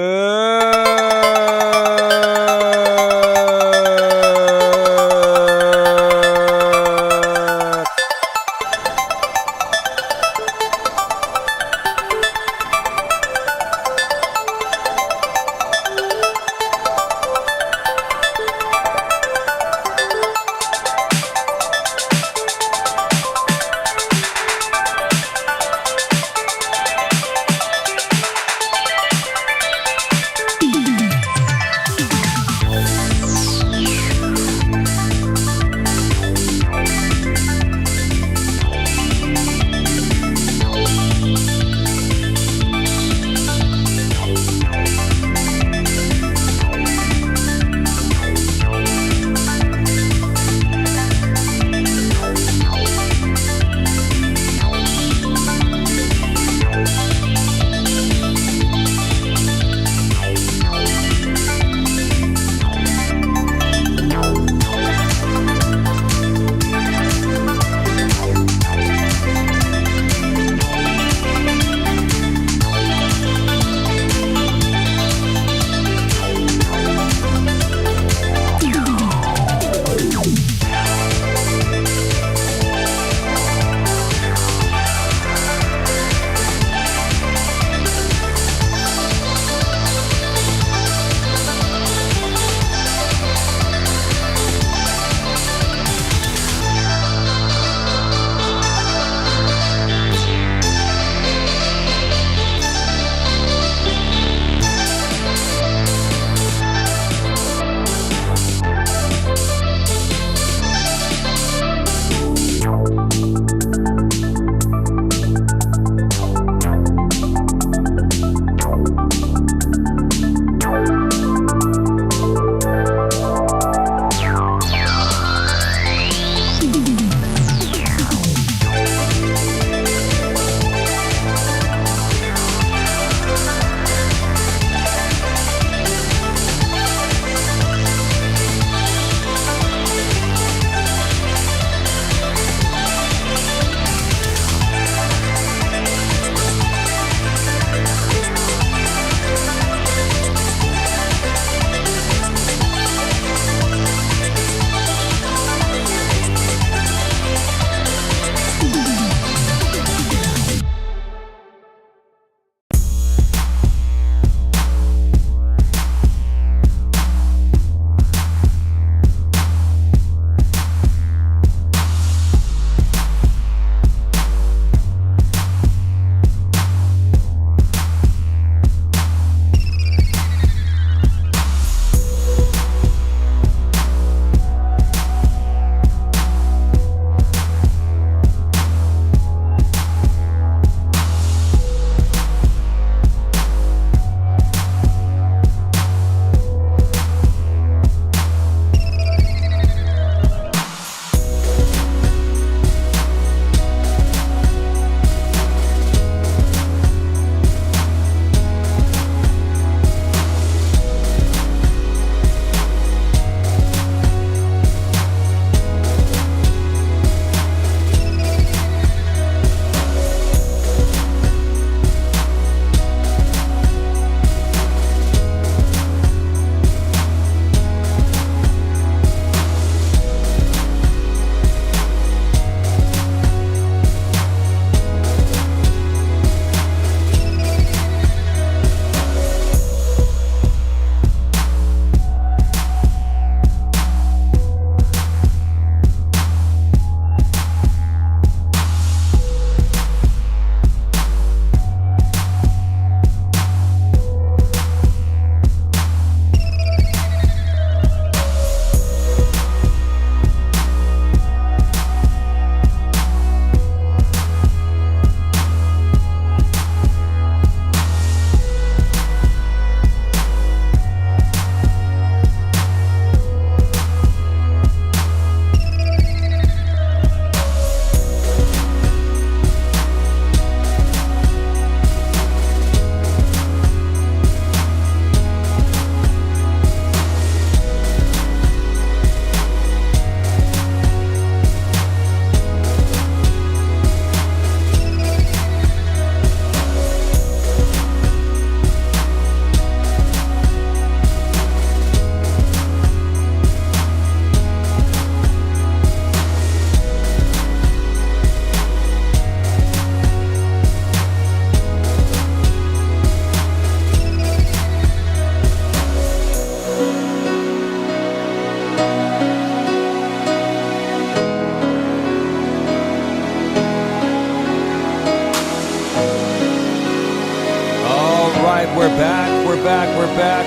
We're back.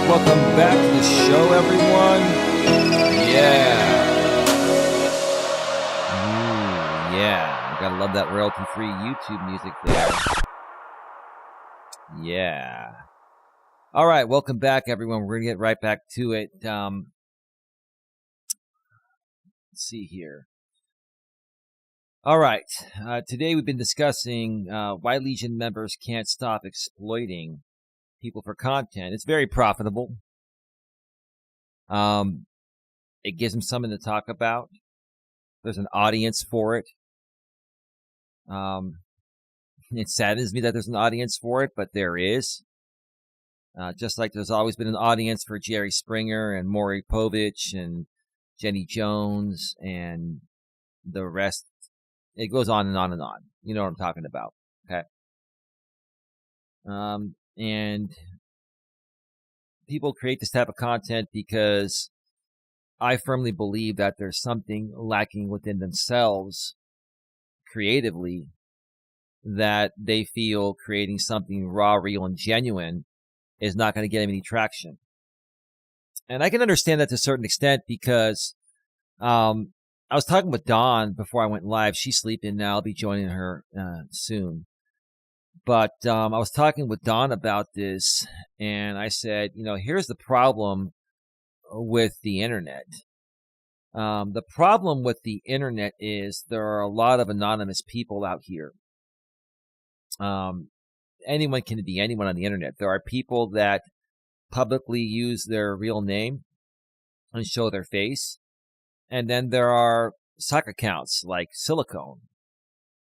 Welcome back to the show, everyone. Yeah. Gotta love that royalty-free YouTube music there. Yeah. All right, welcome back, everyone. We're gonna get right back to it. Let's see here. All right. Today we've been discussing why Legion members can't stop exploiting people for content. It's very profitable. It gives them something to talk about. There's an audience for it. It saddens me that there's an audience for it, but there is. Just like there's always been an audience for Jerry Springer and Maury Povich and Jenny Jones and the rest. It goes on and on and on. You know what I'm talking about. Okay. And people create this type of content because I firmly believe that there's something lacking within themselves creatively that they feel creating something raw, real, and genuine is not going to get them any traction. And I can understand that to a certain extent because I was talking with Dawn before I went live. She's sleeping now. I'll be joining her soon. But I was talking with Dawn about this, and I said, here's the problem with the internet. The problem with the internet is there are a lot of anonymous people out here. Anyone can be anyone on the internet. There are people that publicly use their real name and show their face. And then there are sock accounts like Silicone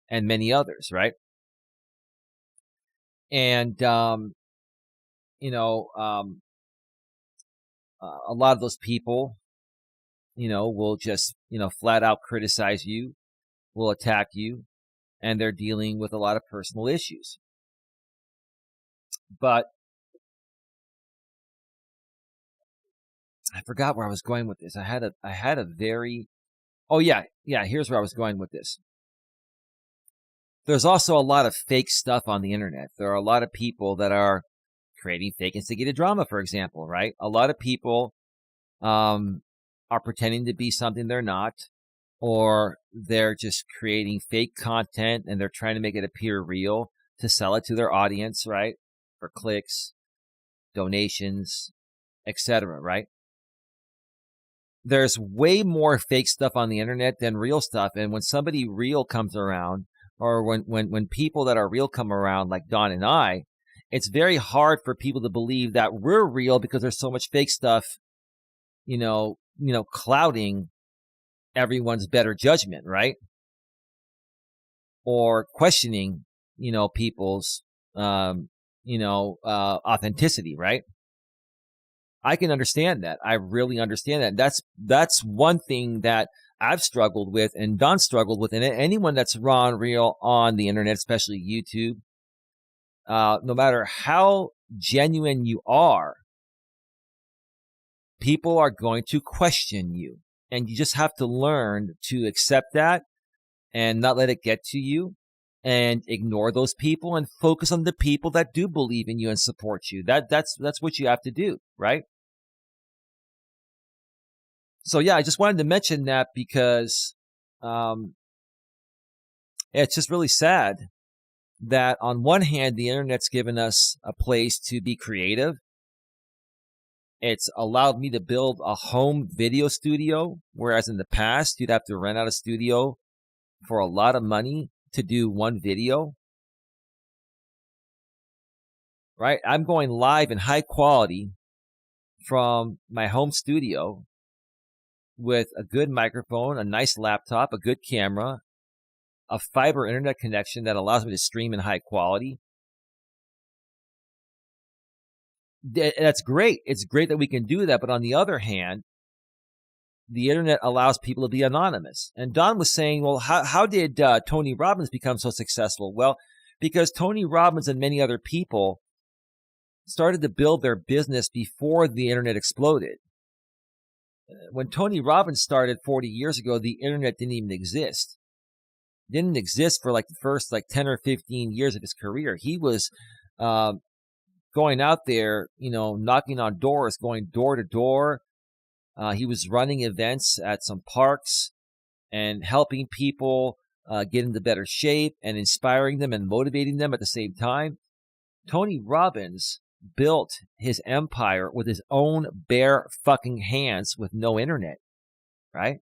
and many others, right? And, a lot of those people, will just, flat out criticize you, will attack you, and they're dealing with a lot of personal issues. But I forgot where I was going with this. I had a very, here's where I was going with this. There's also a lot of fake stuff on the internet. There are a lot of people that are creating fake instigated drama, for example, right? A lot of people are pretending to be something they're not, or they're just creating fake content and they're trying to make it appear real to sell it to their audience, right? For clicks, donations, etc., right? There's way more fake stuff on the internet than real stuff. And when somebody real comes around, or when people that are real come around, like Don and I, it's very hard for people to believe that we're real because there's so much fake stuff, clouding everyone's better judgment, right? Or questioning, people's, authenticity, right? I can understand that. I really understand that. That's one thing that I've struggled with and Don struggled with, and anyone that's raw and real on the internet, especially YouTube, no matter how genuine you are, people are going to question you. And you just have to learn to accept that and not let it get to you and ignore those people and focus on the people that do believe in you and support you. That's what you have to do, right? So yeah, I just wanted to mention that because it's just really sad that on one hand, the internet's given us a place to be creative. It's allowed me to build a home video studio, whereas in the past, you'd have to rent out a studio for a lot of money to do one video. Right? I'm going live in high quality from my home studio with a good microphone, a nice laptop, a good camera, a fiber internet connection that allows me to stream in high quality. That's great. It's great that we can do that. But on the other hand, the internet allows people to be anonymous. And Don was saying, well, how did Tony Robbins become so successful? Well, because Tony Robbins and many other people started to build their business before the internet exploded. When Tony Robbins started 40 years ago, the internet didn't even exist. It didn't exist for the first 10 or 15 years of his career. He was going out there, knocking on doors, going door to door. He was running events at some parks and helping people get into better shape and inspiring them and motivating them at the same time. Tony Robbins built his empire with his own bare fucking hands with no internet, right?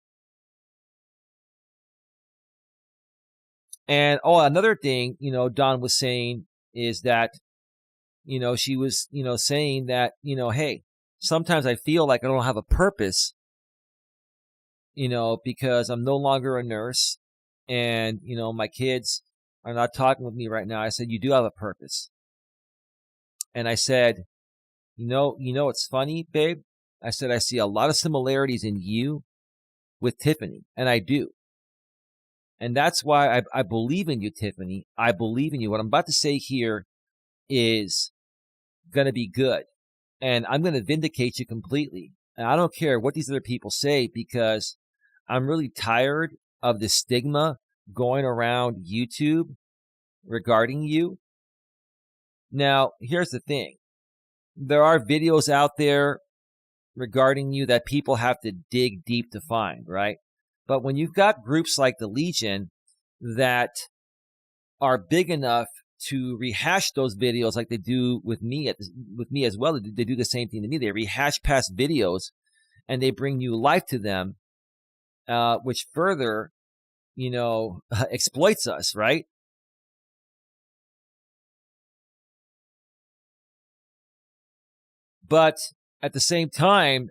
And another thing, Dawn was saying is that, she was, saying that, hey, sometimes I feel like I don't have a purpose, because I'm no longer a nurse and, my kids are not talking with me right now. I said, you do have a purpose. And I said, it's funny, babe. I said, I see a lot of similarities in you with Tiffany, and I do. And that's why I believe in you, Tiffany. I believe in you. What I'm about to say here is going to be good. And I'm going to vindicate you completely. And I don't care what these other people say, because I'm really tired of the stigma going around YouTube regarding you. Now, here's the thing. There are videos out there regarding you that people have to dig deep to find, right? But when you've got groups like the Legion that are big enough to rehash those videos like they do with me as well, they do the same thing to me. They rehash past videos and they bring new life to them, which further, exploits us, right? But at the same time,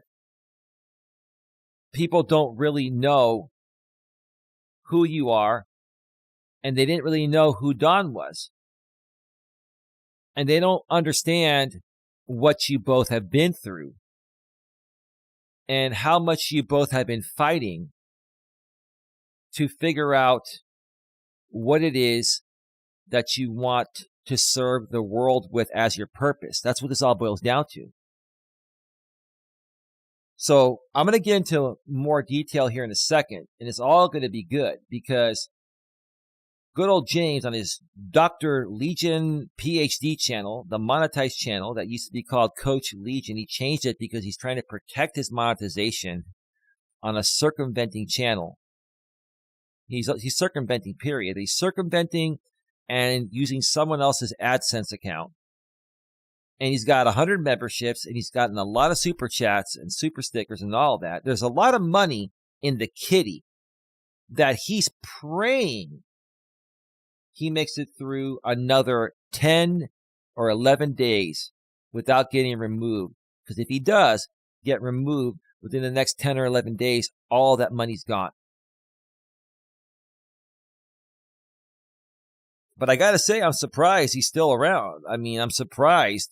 people don't really know who you are, and they didn't really know who Dawn was. And they don't understand what you both have been through and how much you both have been fighting to figure out what it is that you want to serve the world with as your purpose. That's what this all boils down to. So I'm going to get into more detail here in a second, and it's all going to be good, because good old James on his Dr. Legion PhD channel, the monetized channel that used to be called Coach Legion, he changed it because he's trying to protect his monetization on a circumventing channel. He's circumventing, period. He's circumventing and using someone else's AdSense account. And he's got 100 memberships, and he's gotten a lot of super chats and super stickers and all that. There's a lot of money in the kitty that he's praying he makes it through another 10 or 11 days without getting removed. Because if he does get removed within the next 10 or 11 days, all that money's gone. But I got to say, I'm surprised he's still around. I mean, I'm surprised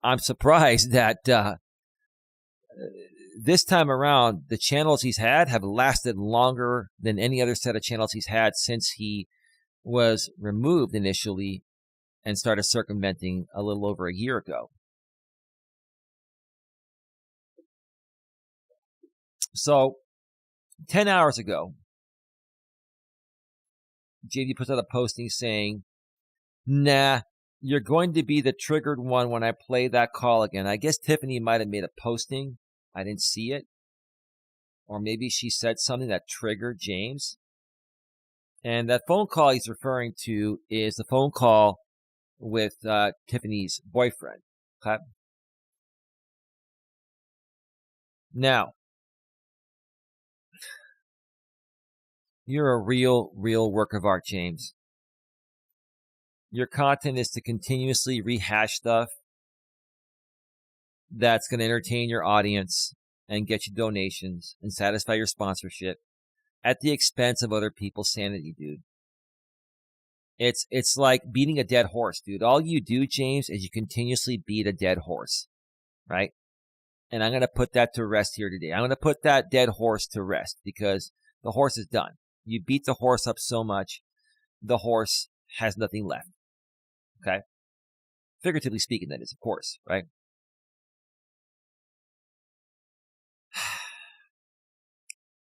that this time around, the channels he's had have lasted longer than any other set of channels he's had since he was removed initially and started circumventing a little over a year ago. So 10 hours ago, JD puts out a posting saying, nah, you're going to be the triggered one when I play that call again. I guess Tiffany might have made a posting. I didn't see it. Or maybe she said something that triggered James. And that phone call he's referring to is the phone call with Tiffany's boyfriend. Okay? Now, you're a real work of art, James. Your content is to continuously rehash stuff that's going to entertain your audience and get you donations and satisfy your sponsorship at the expense of other people's sanity, dude. It's like beating a dead horse, dude. All you do, James, is you continuously beat a dead horse, right? And I'm going to put that to rest here today. I'm going to put that dead horse to rest because the horse is done. You beat the horse up so much, the horse has nothing left. Okay? Figuratively speaking, that is, of course, right?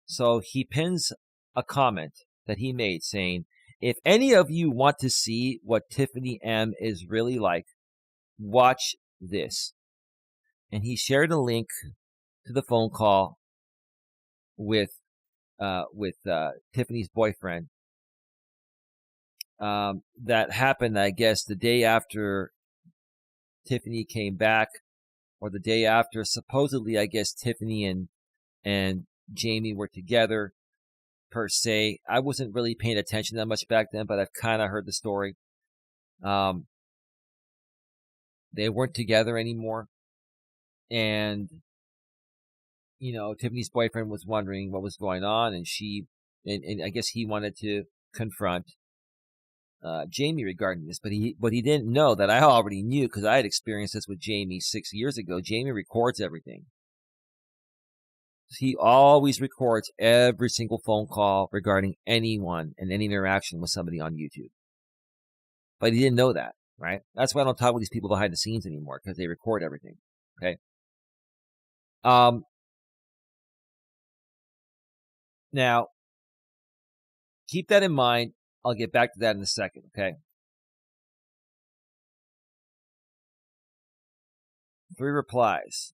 So he pins a comment that he made saying, if any of you want to see what Tiffany M is really like, watch this. And he shared a link to the phone call with Tiffany's boyfriend that happened, I guess, the day after Tiffany came back, or the day after supposedly, I guess, Tiffany and Jamie were together, per se. I wasn't really paying attention that much back then, but I've kind of heard the story. They weren't together anymore. And, Tiffany's boyfriend was wondering what was going on, and and I guess he wanted to confront Jamie regarding this, but he didn't know that I already knew, because I had experienced this with Jamie 6 years ago. Jamie records everything. He always records every single phone call regarding anyone and any interaction with somebody on YouTube. But he didn't know that, right? That's why I don't talk with these people behind the scenes anymore, because they record everything. Okay. Now, keep that in mind. I'll get back to that in a second, okay? 3 replies.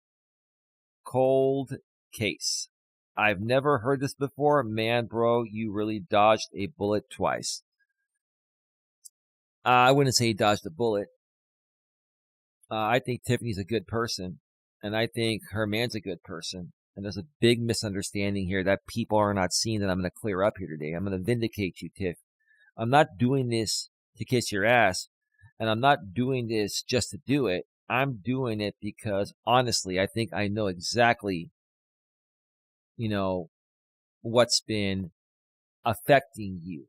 Cold case. I've never heard this before. Man, bro, you really dodged a bullet twice. I wouldn't say he dodged a bullet. I think Tiffany's a good person, and I think her man's a good person. And there's a big misunderstanding here that people are not seeing that I'm going to clear up here today. I'm going to vindicate you, Tiff. I'm not doing this to kiss your ass, and I'm not doing this just to do it. I'm doing it because, honestly, I think I know exactly, what's been affecting you.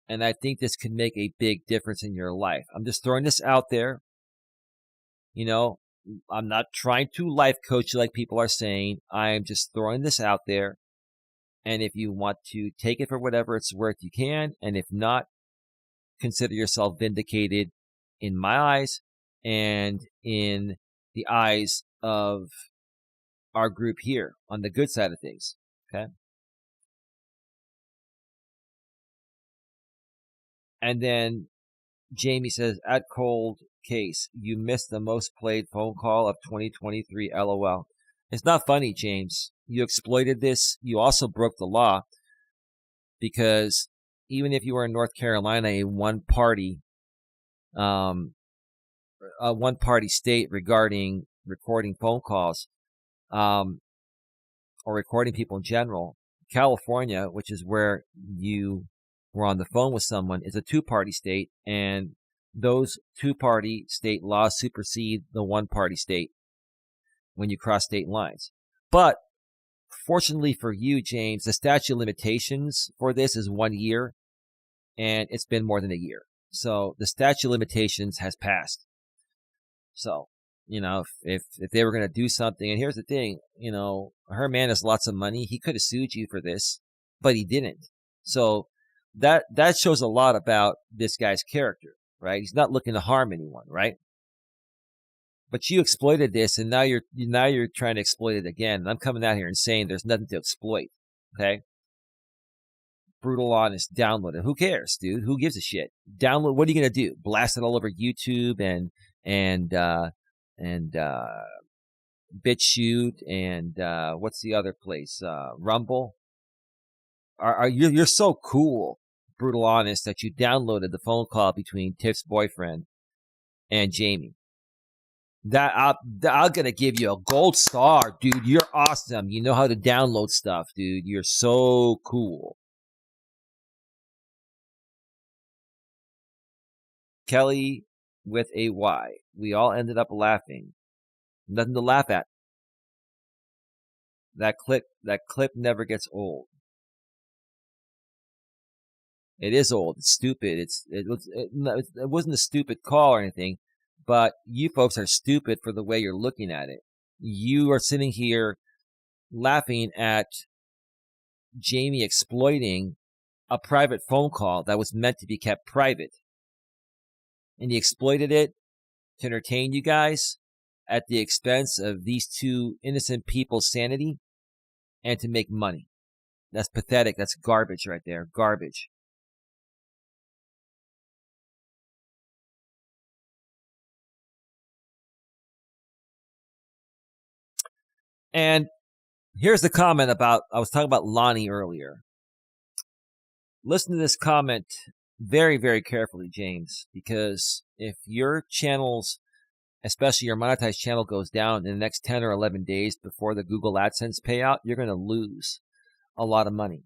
And I think this could make a big difference in your life. I'm just throwing this out there. I'm not trying to life coach you like people are saying. I am just throwing this out there. And if you want to take it for whatever it's worth, you can. And if not, consider yourself vindicated in my eyes and in the eyes of our group here on the good side of things. Okay. And then Jamie says, at cold case, you missed the most played phone call of 2023. LOL. It's not funny, James. You exploited this. You also broke the law, because even if you were in North Carolina, a one-party state regarding recording phone calls, or recording people in general, California, which is where you were on the phone with someone, is a two-party state, and those two-party state laws supersede the one-party state when you cross state lines. But fortunately for you, James, the statute of limitations for this is 1 year, and it's been more than a year. So the statute of limitations has passed. So, if they were going to do something, and here's the thing, her man has lots of money. He could have sued you for this, but he didn't. So that shows a lot about this guy's character, right? He's not looking to harm anyone, right? But you exploited this, and now you're trying to exploit it again. And I'm coming out here and saying there's nothing to exploit. Okay? Brutal honest, download it. Who cares, dude? Who gives a shit? Download. What are you gonna do? Blast it all over YouTube and BitChute and what's the other place? Rumble. Are you're so cool, brutal honest, that you downloaded the phone call between Tiff's boyfriend and Jamie. That I'm gonna give you a gold star, dude. You're awesome. You know how to download stuff, dude. You're so cool. Kelly with a Y. We all ended up laughing. Nothing to laugh at. That clip never gets old. It is old. It's stupid. It wasn't a stupid call or anything. But you folks are stupid for the way you're looking at it. You are sitting here laughing at Jamie exploiting a private phone call that was meant to be kept private. And he exploited it to entertain you guys at the expense of these two innocent people's sanity and to make money. That's pathetic. That's garbage right there. Garbage. And here's the comment I was talking about Lonnie earlier. Listen to this comment very, very carefully, James, because if your channels, especially your monetized channel, goes down in the next 10 or 11 days before the Google AdSense payout, you're going to lose a lot of money.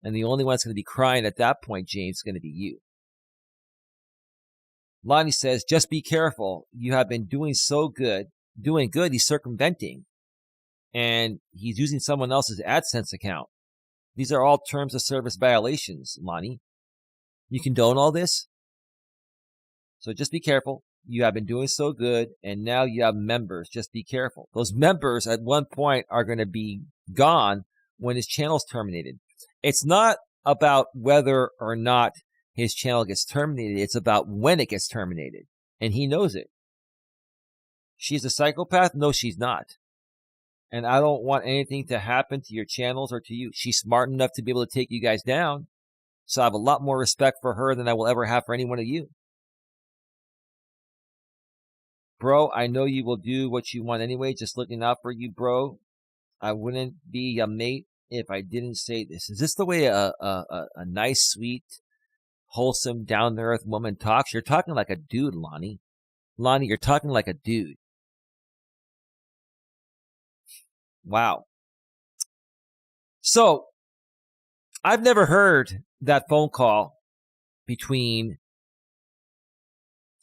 And the only one that's going to be crying at that point, James, is going to be you. Lonnie says, just be careful. You have been doing good. He's circumventing. And he's using someone else's AdSense account. These are all terms of service violations, Lonnie. You condone all this? So just be careful. You have been doing so good, and now you have members. Just be careful. Those members at one point are going to be gone when his channel's terminated. It's not about whether or not his channel gets terminated. It's about when it gets terminated, and he knows it. She's a psychopath? No, she's not. And I don't want anything to happen to your channels or to you. She's smart enough to be able to take you guys down. So I have a lot more respect for her than I will ever have for any one of you. Bro, I know you will do what you want anyway. Just looking out for you, bro. I wouldn't be a mate if I didn't say this. Is this the way a nice, sweet, wholesome, down-to-earth woman talks? You're talking like a dude, Lonnie. Lonnie, you're talking like a dude. Wow. So, I've never heard that phone call between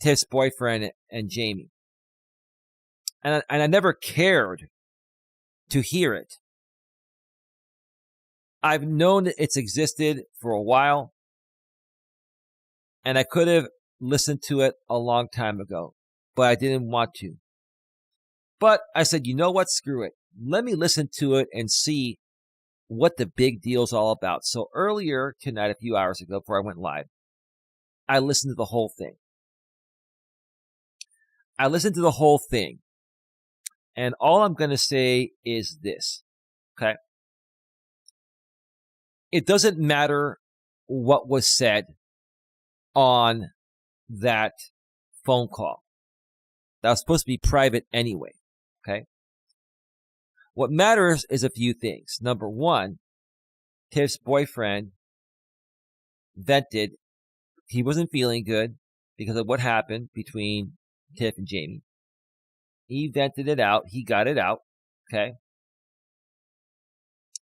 Tiff's boyfriend and Jamie. And I never cared to hear it. I've known it's existed for a while, and I could have listened to it a long time ago, but I didn't want to. But I said, you know what? Screw it. Let me listen to it and see what the big deal's all about. So earlier tonight, a few hours ago, before I went live, I listened to the whole thing. And all I'm going to say is this, okay? It doesn't matter what was said on that phone call. That was supposed to be private anyway, okay? What matters is a few things. Number one, Tiff's boyfriend vented. He wasn't feeling good because of what happened between Tiff and Jamie. He vented it out. He got it out, okay?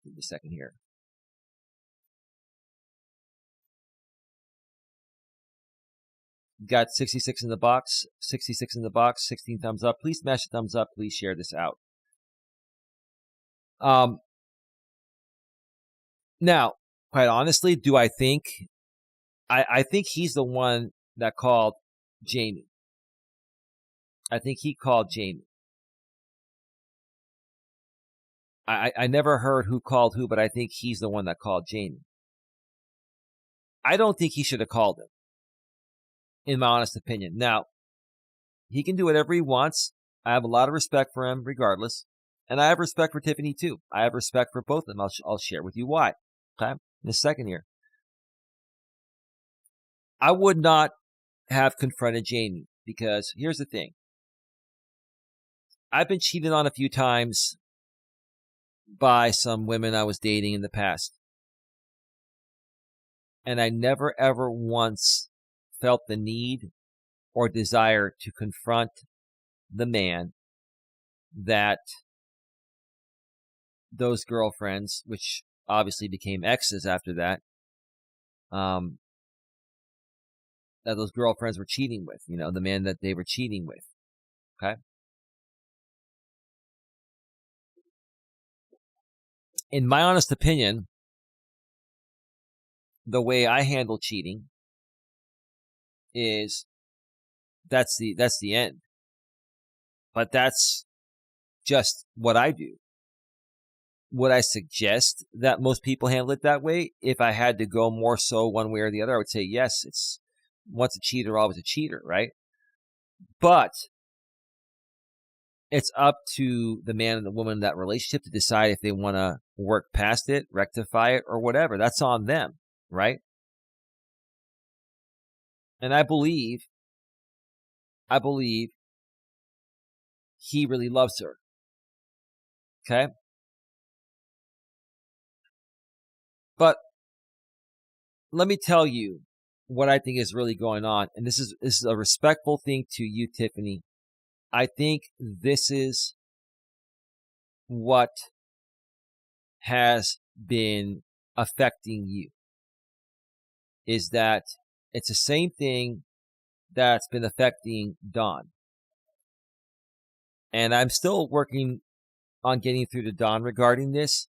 Give me a second here. Got 66 in the box, 66 in the box, 16 thumbs up. Please smash the thumbs up. Please share this out. Now, quite honestly, do I think, I think he's the one that called Jamie. I think he called Jamie. I never heard who called who, but I think he's the one that called Jamie. I don't think he should have called him, in my honest opinion. Now, he can do whatever he wants. I have a lot of respect for him regardless. And I have respect for Tiffany too. I have respect for both of them. I'll share with you why. Okay? In a second here. I would not have confronted Jamie because here's the thing. I've been cheated on a few times by some women I was dating in the past. And I never ever once felt the need or desire to confront the man that those girlfriends, which obviously became exes after that, that those girlfriends were cheating with, the man that they were cheating with. Okay? In my honest opinion, the way I handle cheating is that's the end. But that's just what I do. Would I suggest that most people handle it that way? If I had to go more so one way or the other, I would say yes, it's once a cheater, always a cheater, right? But it's up to the man and the woman in that relationship to decide if they want to work past it, rectify it, or whatever. That's on them, right? And I believe he really loves her. Okay? But let me tell you what I think is really going on. And this is a respectful thing to you, Tiffany. I think this is what has been affecting you, is that it's the same thing that's been affecting Dawn. And I'm still working on getting through to Dawn regarding this,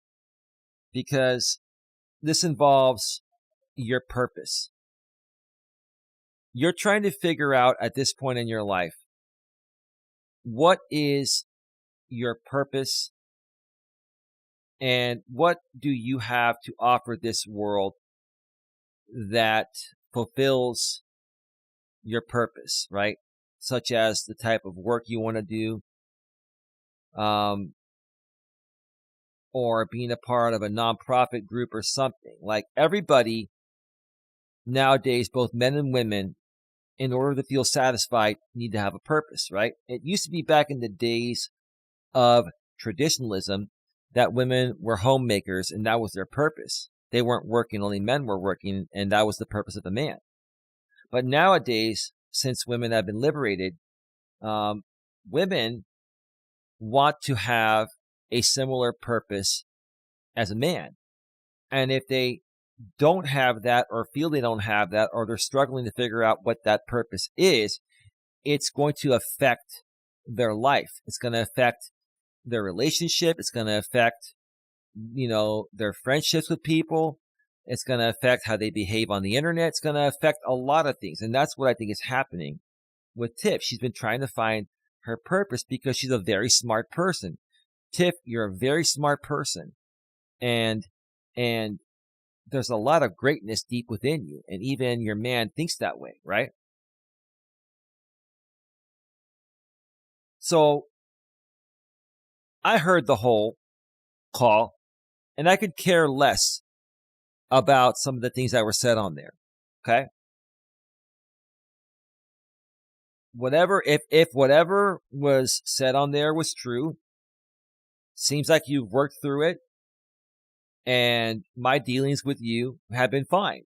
because this involves your purpose. You're trying to figure out at this point in your life, what is your purpose and what do you have to offer this world that fulfills your purpose, right? Such as the type of work you want to do, or being a part of a nonprofit group or something. Like, everybody nowadays, both men and women, in order to feel satisfied, need to have a purpose, right? It used to be back in the days of traditionalism that women were homemakers and that was their purpose. They weren't working, only men were working, and that was the purpose of the man. But nowadays, since women have been liberated, women want to have a similar purpose as a man. And if they don't have that, or feel they don't have that, or they're struggling to figure out what that purpose is, it's going to affect their life. It's going to affect their relationship. It's going to affect, their friendships with people. It's going to affect how they behave on the internet. It's going to affect a lot of things. And that's what I think is happening with Tiff. She's been trying to find her purpose because she's a very smart person. Tiff, you're a very smart person. And there's a lot of greatness deep within you. And even your man thinks that way, right? So I heard the whole call, and I could care less about some of the things that were said on there. Okay? If whatever was said on there was true, seems like you've worked through it, and my dealings with you have been fine.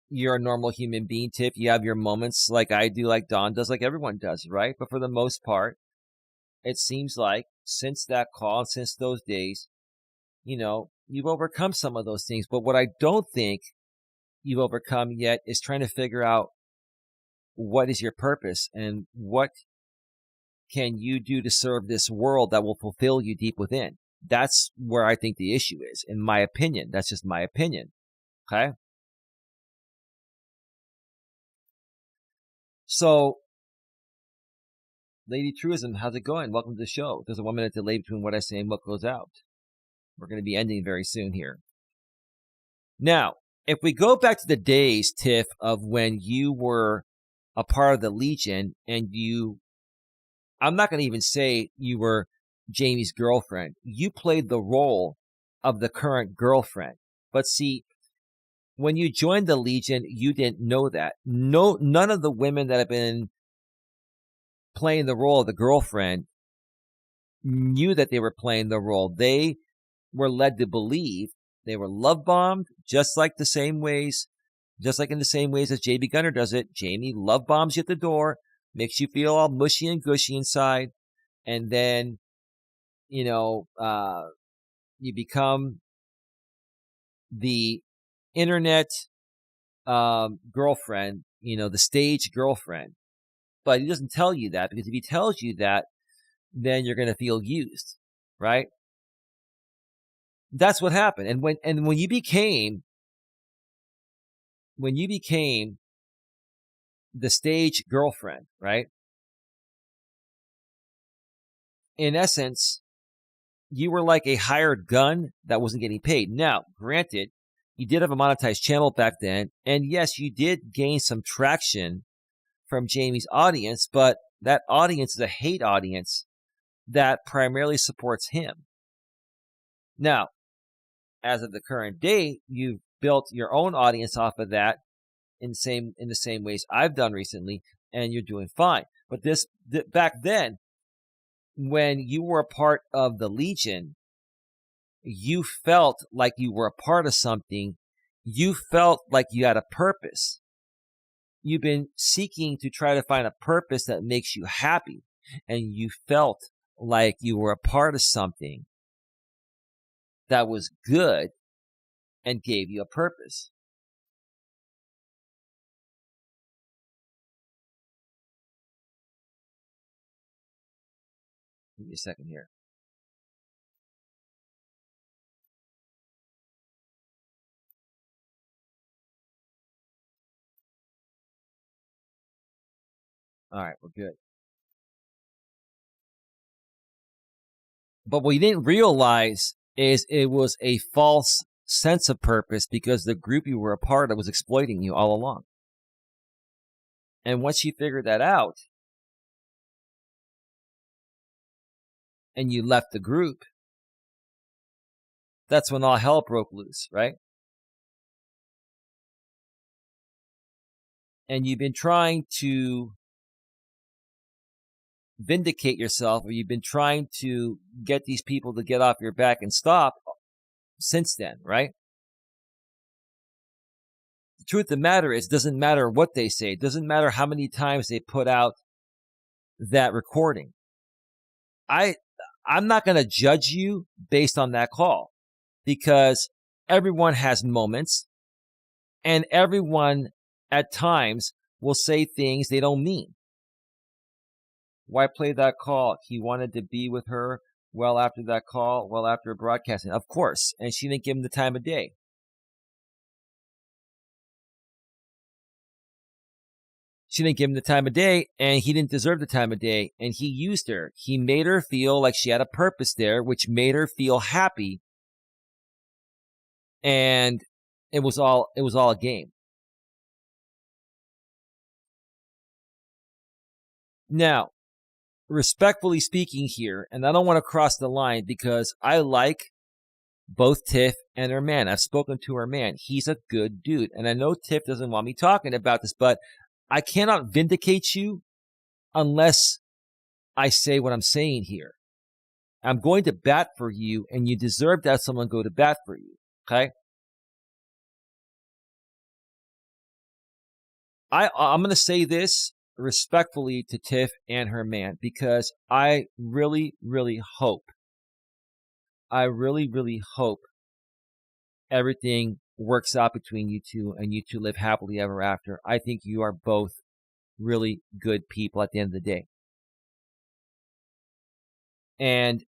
You're a normal human being, Tiff. You have your moments like I do, like Dawn does, like everyone does, right? But for the most part, it seems like since that call, since those days, you've overcome some of those things. But what I don't think you've overcome yet is trying to figure out what is your purpose and what can you do to serve this world that will fulfill you deep within. That's where I think the issue is, in my opinion. That's just my opinion. Okay? So, Lady Truism, how's it going? Welcome to the show. There's a 1 minute delay between what I say and what goes out. We're going to be ending very soon here. Now, if we go back to the days, Tiff, of when you were a part of the Legion and I'm not going to even say you were Jamie's girlfriend. You played the role of the current girlfriend. But see, when you joined the Legion, you didn't know that. None of the women that have been playing the role of the girlfriend knew that they were playing the role. They were led to believe they were love bombed, just like in the same ways as JB Gunner does it. Jamie love bombs you at the door, makes you feel all mushy and gushy inside, and then you become the internet girlfriend, the stage girlfriend. But he doesn't tell you that, because if he tells you that, then you're going to feel used, right? That's what happened. And when you became the stage girlfriend, right? In essence, you were like a hired gun that wasn't getting paid. Now, granted, you did have a monetized channel back then, and yes, you did gain some traction from Jamie's audience, but that audience is a hate audience that primarily supports him. Now, as of the current day, you've built your own audience off of that in the same ways I've done recently, and you're doing fine. But back then, when you were a part of the Legion, you felt like you were a part of something. You felt like you had a purpose. You've been seeking to try to find a purpose that makes you happy. And you felt like you were a part of something that was good and gave you a purpose. Give me a second here. All right, we're good. But what you didn't realize is it was a false sense of purpose because the group you were a part of was exploiting you all along. And once you figured that out and you left the group, that's when all hell broke loose, right? And you've been trying to vindicate yourself, or you've been trying to get these people to get off your back and stop since then, right? The truth of the matter is, it doesn't matter what they say. It doesn't matter how many times they put out that recording. I'm not going to judge you based on that call, because everyone has moments and everyone at times will say things they don't mean. Why play that call? He wanted to be with her well after that call, well after broadcasting. Of course. And she didn't give him the time of day. She didn't give him the time of day, and he didn't deserve the time of day. And he used her. He made her feel like she had a purpose there, which made her feel happy. And it was all a game. Now, respectfully speaking here, and I don't want to cross the line because I like both Tiff and her man. I've spoken to her man. He's a good dude. And I know Tiff doesn't want me talking about this, but I cannot vindicate you unless I say what I'm saying here. I'm going to bat for you, and you deserve to have someone go to bat for you, okay? I'm going to say this respectfully to Tiff and her man, because I really, really hope everything works out between you two and you two live happily ever after. I think you are both really good people at the end of the day. And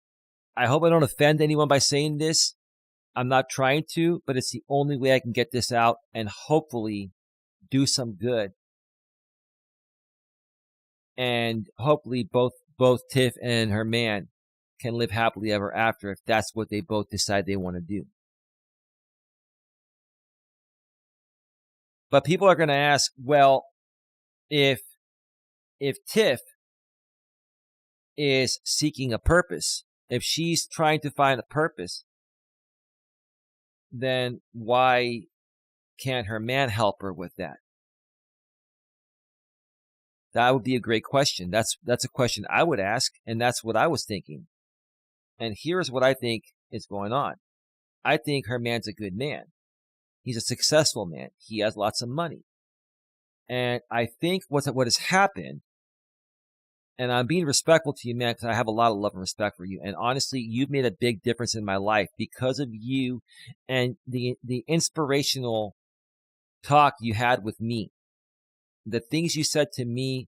I hope I don't offend anyone by saying this. I'm not trying to, but it's the only way I can get this out and hopefully do some good. And hopefully both Tiff and her man can live happily ever after if that's what they both decide they want to do. But people are going to ask, well, if Tiff is seeking a purpose, if she's trying to find a purpose, then why can't her man help her with that? That would be a great question. That's a question I would ask, and that's what I was thinking. And here's what I think is going on. I think her man's a good man. He's a successful man. He has lots of money. And I think what has happened, and I'm being respectful to you, man, because I have a lot of love and respect for you. And honestly, you've made a big difference in my life because of you and the inspirational talk you had with me. The things you said to me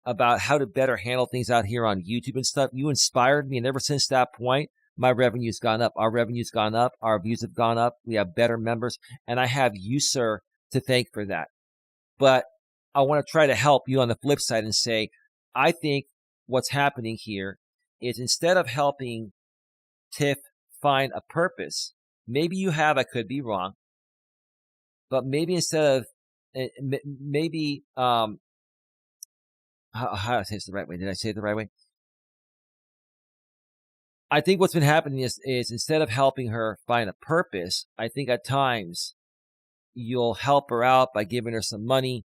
about how to better handle things out here on YouTube and stuff, you inspired me. And ever since that point, my revenue's gone up. Our revenue's gone up. Our views have gone up. We have better members. And I have you, sir, to thank for that. But I want to try to help you on the flip side and say, I think what's happening here is instead of helping Tiff find a purpose, maybe you have, I could be wrong, but maybe instead of, maybe, how did I say this the right way? Did I say it the right way? I think what's been happening is instead of helping her find a purpose, I think at times you'll help her out by giving her some money.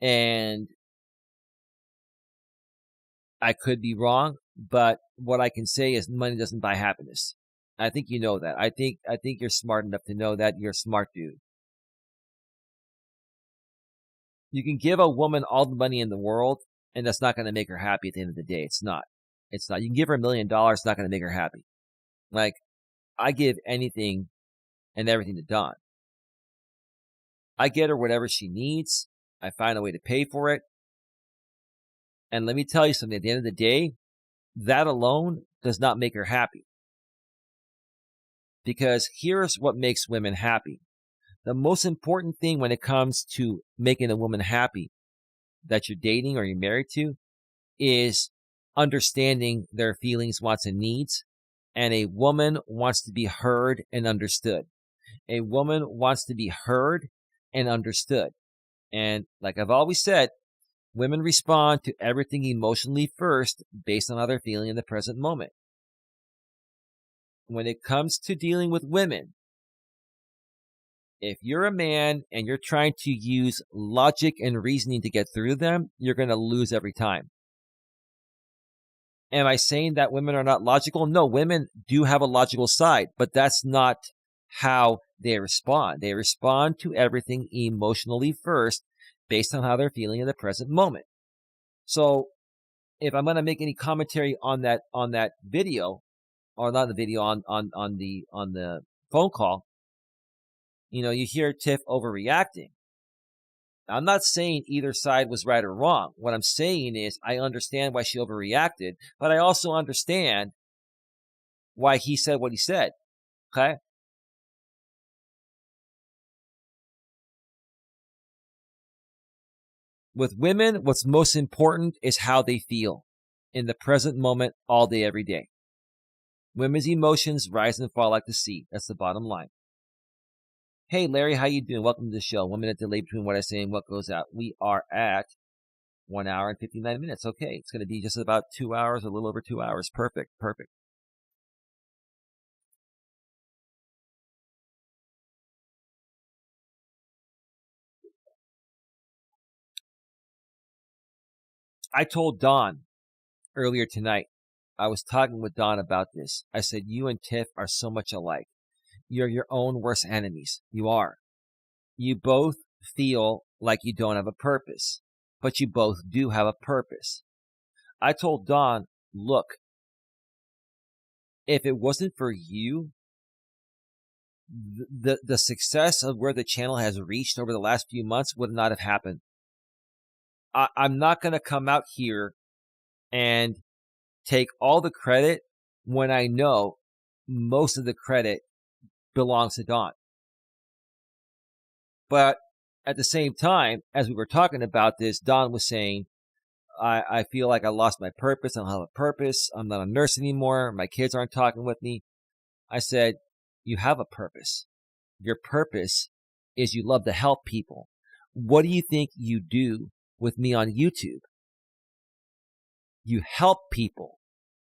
And I could be wrong, but what I can say is money doesn't buy happiness. I think you know that. I think you're smart enough to know that. You're a smart dude. You can give a woman all the money in the world, and that's not going to make her happy at the end of the day. It's not. It's not. You can give her $1 million, it's not going to make her happy. Like, I give anything and everything to Dawn. I get her whatever she needs. I find a way to pay for it. And let me tell you something. At the end of the day, that alone does not make her happy. Because here's what makes women happy. The most important thing when it comes to making a woman happy that you're dating or you're married to is understanding their feelings, wants, and needs. And a woman wants to be heard and understood. A woman wants to be heard and understood. And like I've always said, women respond to everything emotionally first based on how they're feeling in the present moment. When it comes to dealing with women, if you're a man and you're trying to use logic and reasoning to get through them, you're going to lose every time. Am I saying that women are not logical? No, women do have a logical side, but that's not how they respond. They respond to everything emotionally first based on how they're feeling in the present moment. So if I'm going to make any commentary on that video, or not the video, on the phone call, you hear Tiff overreacting. I'm not saying either side was right or wrong. What I'm saying is I understand why she overreacted, but I also understand why he said what he said. Okay? With women, what's most important is how they feel in the present moment, all day, every day. Women's emotions rise and fall like the sea. That's the bottom line. Hey, Larry, how you doing? Welcome to the show. 1 minute delay between what I say and what goes out. We are at 1 hour and 59 minutes. Okay, it's going to be just about 2 hours, a little over 2 hours. Perfect. I told Dawn earlier tonight, I was talking with Dawn about this. I said, you and Tiff are so much alike. You're your own worst enemies. You are. You both feel like you don't have a purpose, but you both do have a purpose. I told Dawn, look, if it wasn't for you, the success of where the channel has reached over the last few months would not have happened. I'm not going to come out here and take all the credit when I know most of the credit belongs to Dawn. But at the same time, as we were talking about this, Dawn was saying, I feel like I lost my purpose. I don't have a purpose. I'm not a nurse anymore. My kids aren't talking with me. I said, you have a purpose. Your purpose is you love to help people. What do you think you do with me on YouTube? You help people.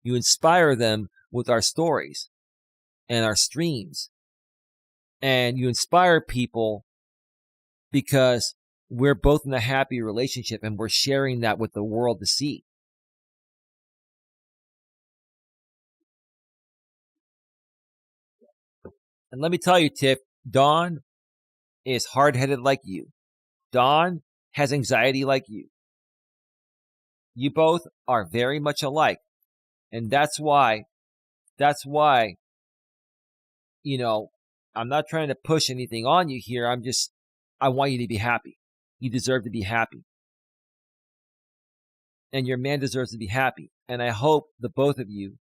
You inspire them with our stories and our streams. And you inspire people because we're both in a happy relationship and we're sharing that with the world to see. And let me tell you, Tiff, Dawn is hard-headed like you. Dawn has anxiety like you. You both are very much alike. And that's why, I'm not trying to push anything on you here. I want you to be happy. You deserve to be happy. And your man deserves to be happy. And I hope the both of you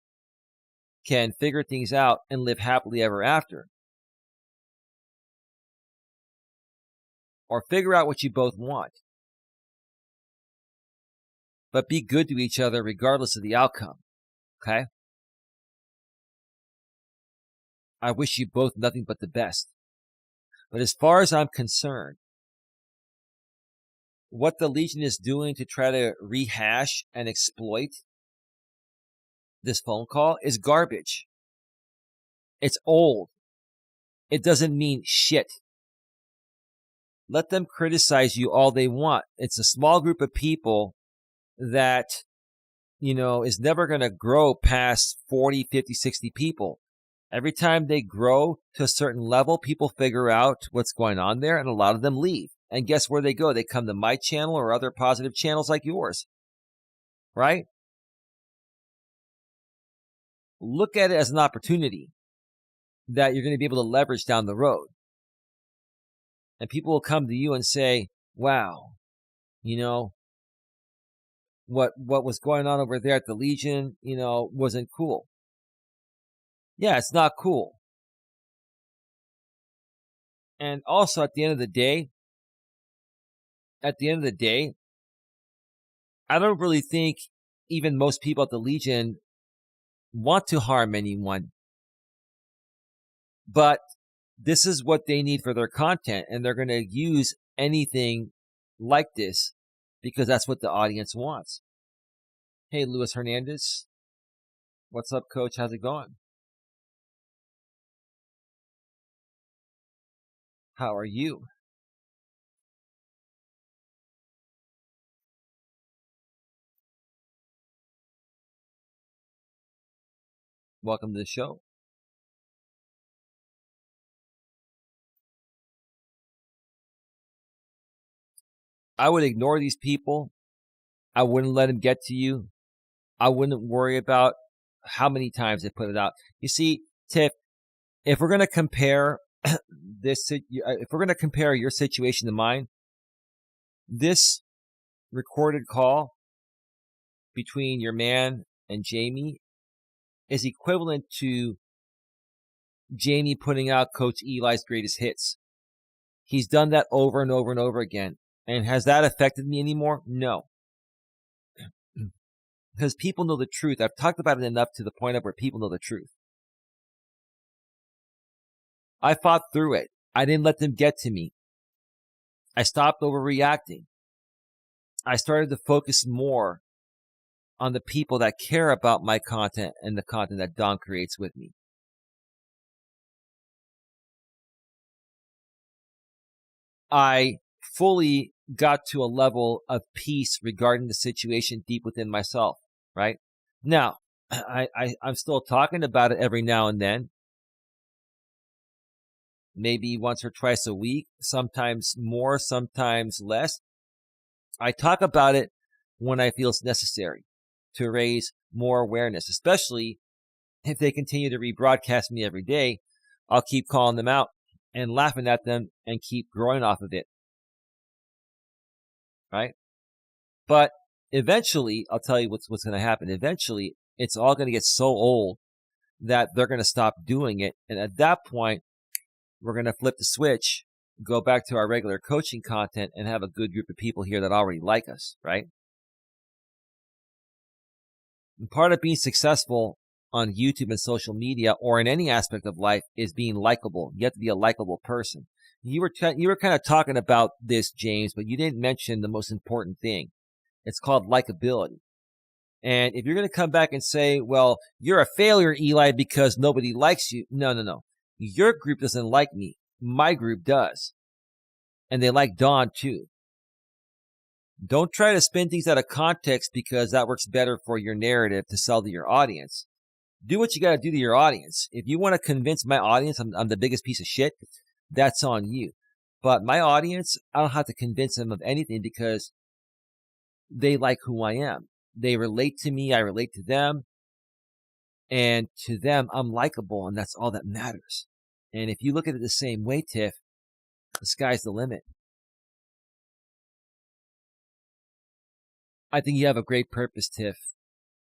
can figure things out and live happily ever after. Or figure out what you both want. But be good to each other regardless of the outcome. Okay? I wish you both nothing but the best. But as far as I'm concerned, what the Legion is doing to try to rehash and exploit this phone call is garbage. It's old. It doesn't mean shit. Let them criticize you all they want. It's a small group of people that is never going to grow past 40, 50, 60 people. Every time they grow to a certain level, people figure out what's going on there, and a lot of them leave. And guess where they go? They come to my channel or other positive channels like yours, right? Look at it as an opportunity that you're going to be able to leverage down the road. And people will come to you and say, wow, what was going on over there at the Legion, wasn't cool. Yeah, it's not cool. And also at the end of the day, I don't really think even most people at the Legion want to harm anyone. But this is what they need for their content, and they're going to use anything like this because that's what the audience wants. Hey, Luis Hernandez. What's up, Coach? How's it going? How are you? Welcome to the show. I would ignore these people. I wouldn't let them get to you. I wouldn't worry about how many times they put it out. You see, Tiff, if we're going to compare your situation to mine, this recorded call between your man and Jamie is equivalent to Jamie putting out Coach Eli's greatest hits. He's done that over and over and over again. And has that affected me anymore? No. Because people know the truth. I've talked about it enough to the point of where people know the truth. I fought through it. I didn't let them get to me. I stopped overreacting. I started to focus more on the people that care about my content and the content that Don creates with me. I fully got to a level of peace regarding the situation deep within myself, right? Now, I'm still talking about it every now and then. Maybe once or twice a week, sometimes more, sometimes less. I talk about it when I feel it's necessary to raise more awareness, especially if they continue to rebroadcast me every day. I'll keep calling them out and laughing at them and keep growing off of it. Right? But eventually, I'll tell you what's going to happen. Eventually, it's all going to get so old that they're going to stop doing it. And at that point, we're going to flip the switch, go back to our regular coaching content, and have a good group of people here that already like us, right? And part of being successful on YouTube and social media or in any aspect of life is being likable. You have to be a likable person. You were kind of talking about this, James, but you didn't mention the most important thing. It's called likability. And if you're going to come back and say, well, you're a failure, Eli, because nobody likes you. No. Your group doesn't like me. My group does. And they like Don too. Don't try to spin things out of context because that works better for your narrative to sell to your audience. Do what you got to do to your audience. If you want to convince my audience I'm the biggest piece of shit, that's on you. But my audience, I don't have to convince them of anything because they like who I am. They relate to me. I relate to them. And to them, I'm likable, and that's all that matters. And if you look at it the same way, Tiff, the sky's the limit. I think you have a great purpose, Tiff.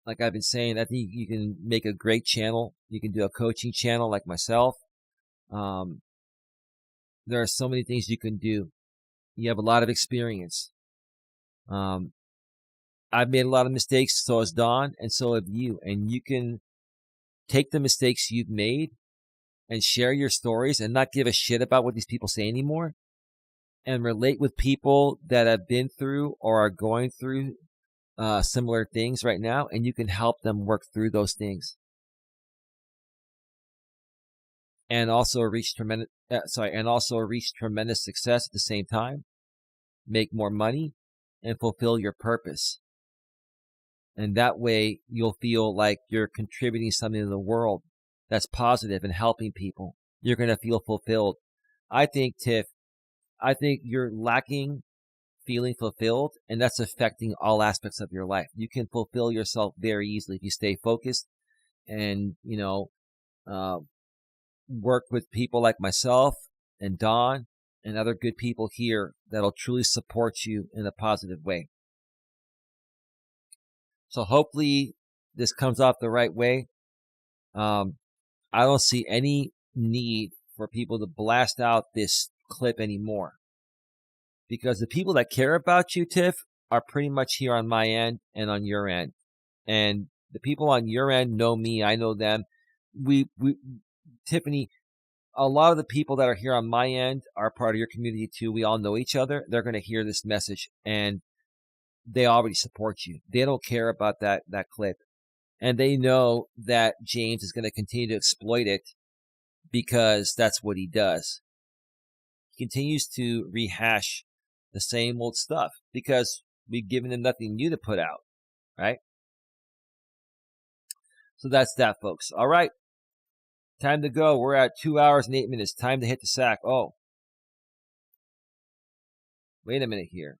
Like I've been saying, I think you can make a great channel. You can do a coaching channel like myself. There are so many things you can do. You have a lot of experience. I've made a lot of mistakes, so has Don, and so have you. And you can take the mistakes you've made and share your stories and not give a shit about what these people say anymore and relate with people that have been through or are going through similar things right now, and you can help them work through those things and also reach tremendous success at the same time, make more money, and fulfill your purpose. And that way you'll feel like you're contributing something to the world that's positive and helping people. You're going to feel fulfilled. I think, Tiff, you're lacking feeling fulfilled, and that's affecting all aspects of your life. You can fulfill yourself very easily if you stay focused and, work with people like myself and Don and other good people here that'll truly support you in a positive way. So hopefully this comes off the right way. I don't see any need for people to blast out this clip anymore, because the people that care about you, Tiff, are pretty much here on my end and on your end. And the people on your end know me. I know them. Tiffany, a lot of the people that are here on my end are part of your community too. We all know each other. They're going to hear this message and they already support you. They don't care about that clip. And they know that James is going to continue to exploit it because that's what he does. He continues to rehash the same old stuff because we've given him nothing new to put out, right? So that's that, folks. All right. Time to go. We're at 2 hours and 8 minutes. Time to hit the sack. Oh. Wait a minute here.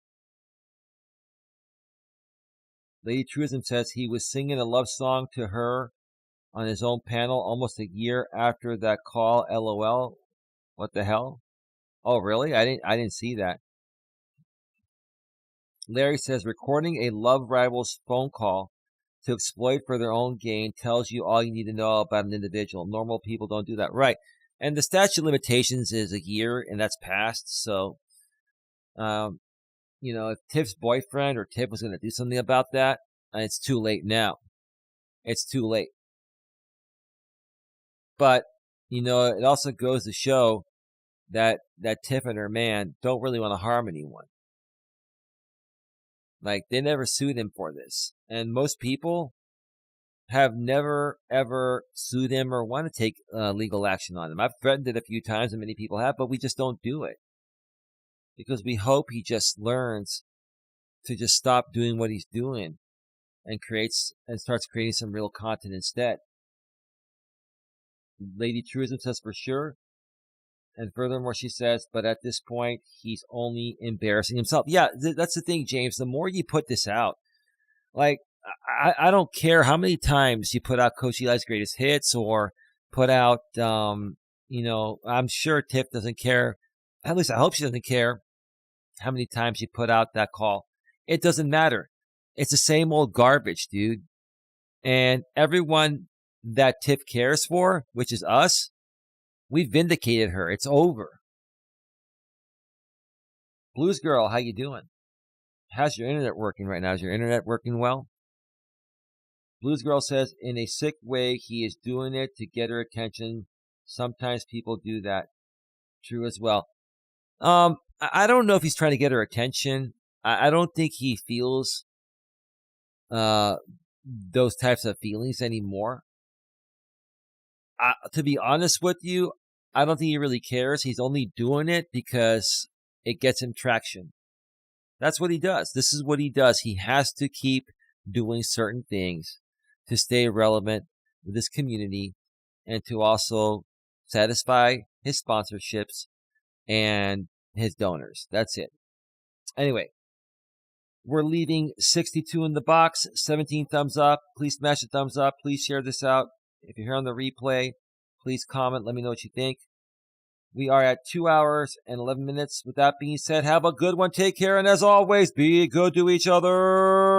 Lady Truism says he was singing a love song to her on his own panel almost a year after that call. LOL. What the hell? Oh, really? I didn't see that. Larry says recording a love rival's phone call to exploit for their own gain tells you all you need to know about an individual. Normal people don't do that. Right. And the statute of limitations is a year, and that's passed. So, if Tiff's boyfriend or Tiff was going to do something about that, it's too late now. It's too late. But, it also goes to show that Tiff and her man don't really want to harm anyone. Like, they never sued him for this. And most people have never, ever sued him or want to take legal action on him. I've threatened it a few times, and many people have, but we just don't do it. Because we hope he just learns to just stop doing what he's doing and starts creating some real content instead. Lady Truism says for sure. And furthermore, she says, but at this point, he's only embarrassing himself. Yeah, that's the thing, James. The more you put this out, like, I don't care how many times you put out Coach Eli's greatest hits or put out, I'm sure Tiff doesn't care. At least I hope she doesn't care how many times you put out that call. It doesn't matter. It's the same old garbage, dude. And everyone that Tiff cares for, which is us, we vindicated her. It's over. Blues Girl, how you doing? How's your internet working right now? Is your internet working well? Blues Girl says, in a sick way, he is doing it to get her attention. Sometimes people do that. True as well. I don't know if he's trying to get her attention. I don't think he feels those types of feelings anymore. To be honest with you, I don't think he really cares. He's only doing it because it gets him traction. That's what he does. This is what he does. He has to keep doing certain things to stay relevant with his community and to also satisfy his sponsorships and his donors. That's it. Anyway, we're leaving 62 in the box, 17 thumbs up. Please smash the thumbs up. Please share this out. If you're here on the replay, please comment. Let me know what you think. We are at 2 hours and 11 minutes. With that being said, have a good one. Take care. And as always, be good to each other.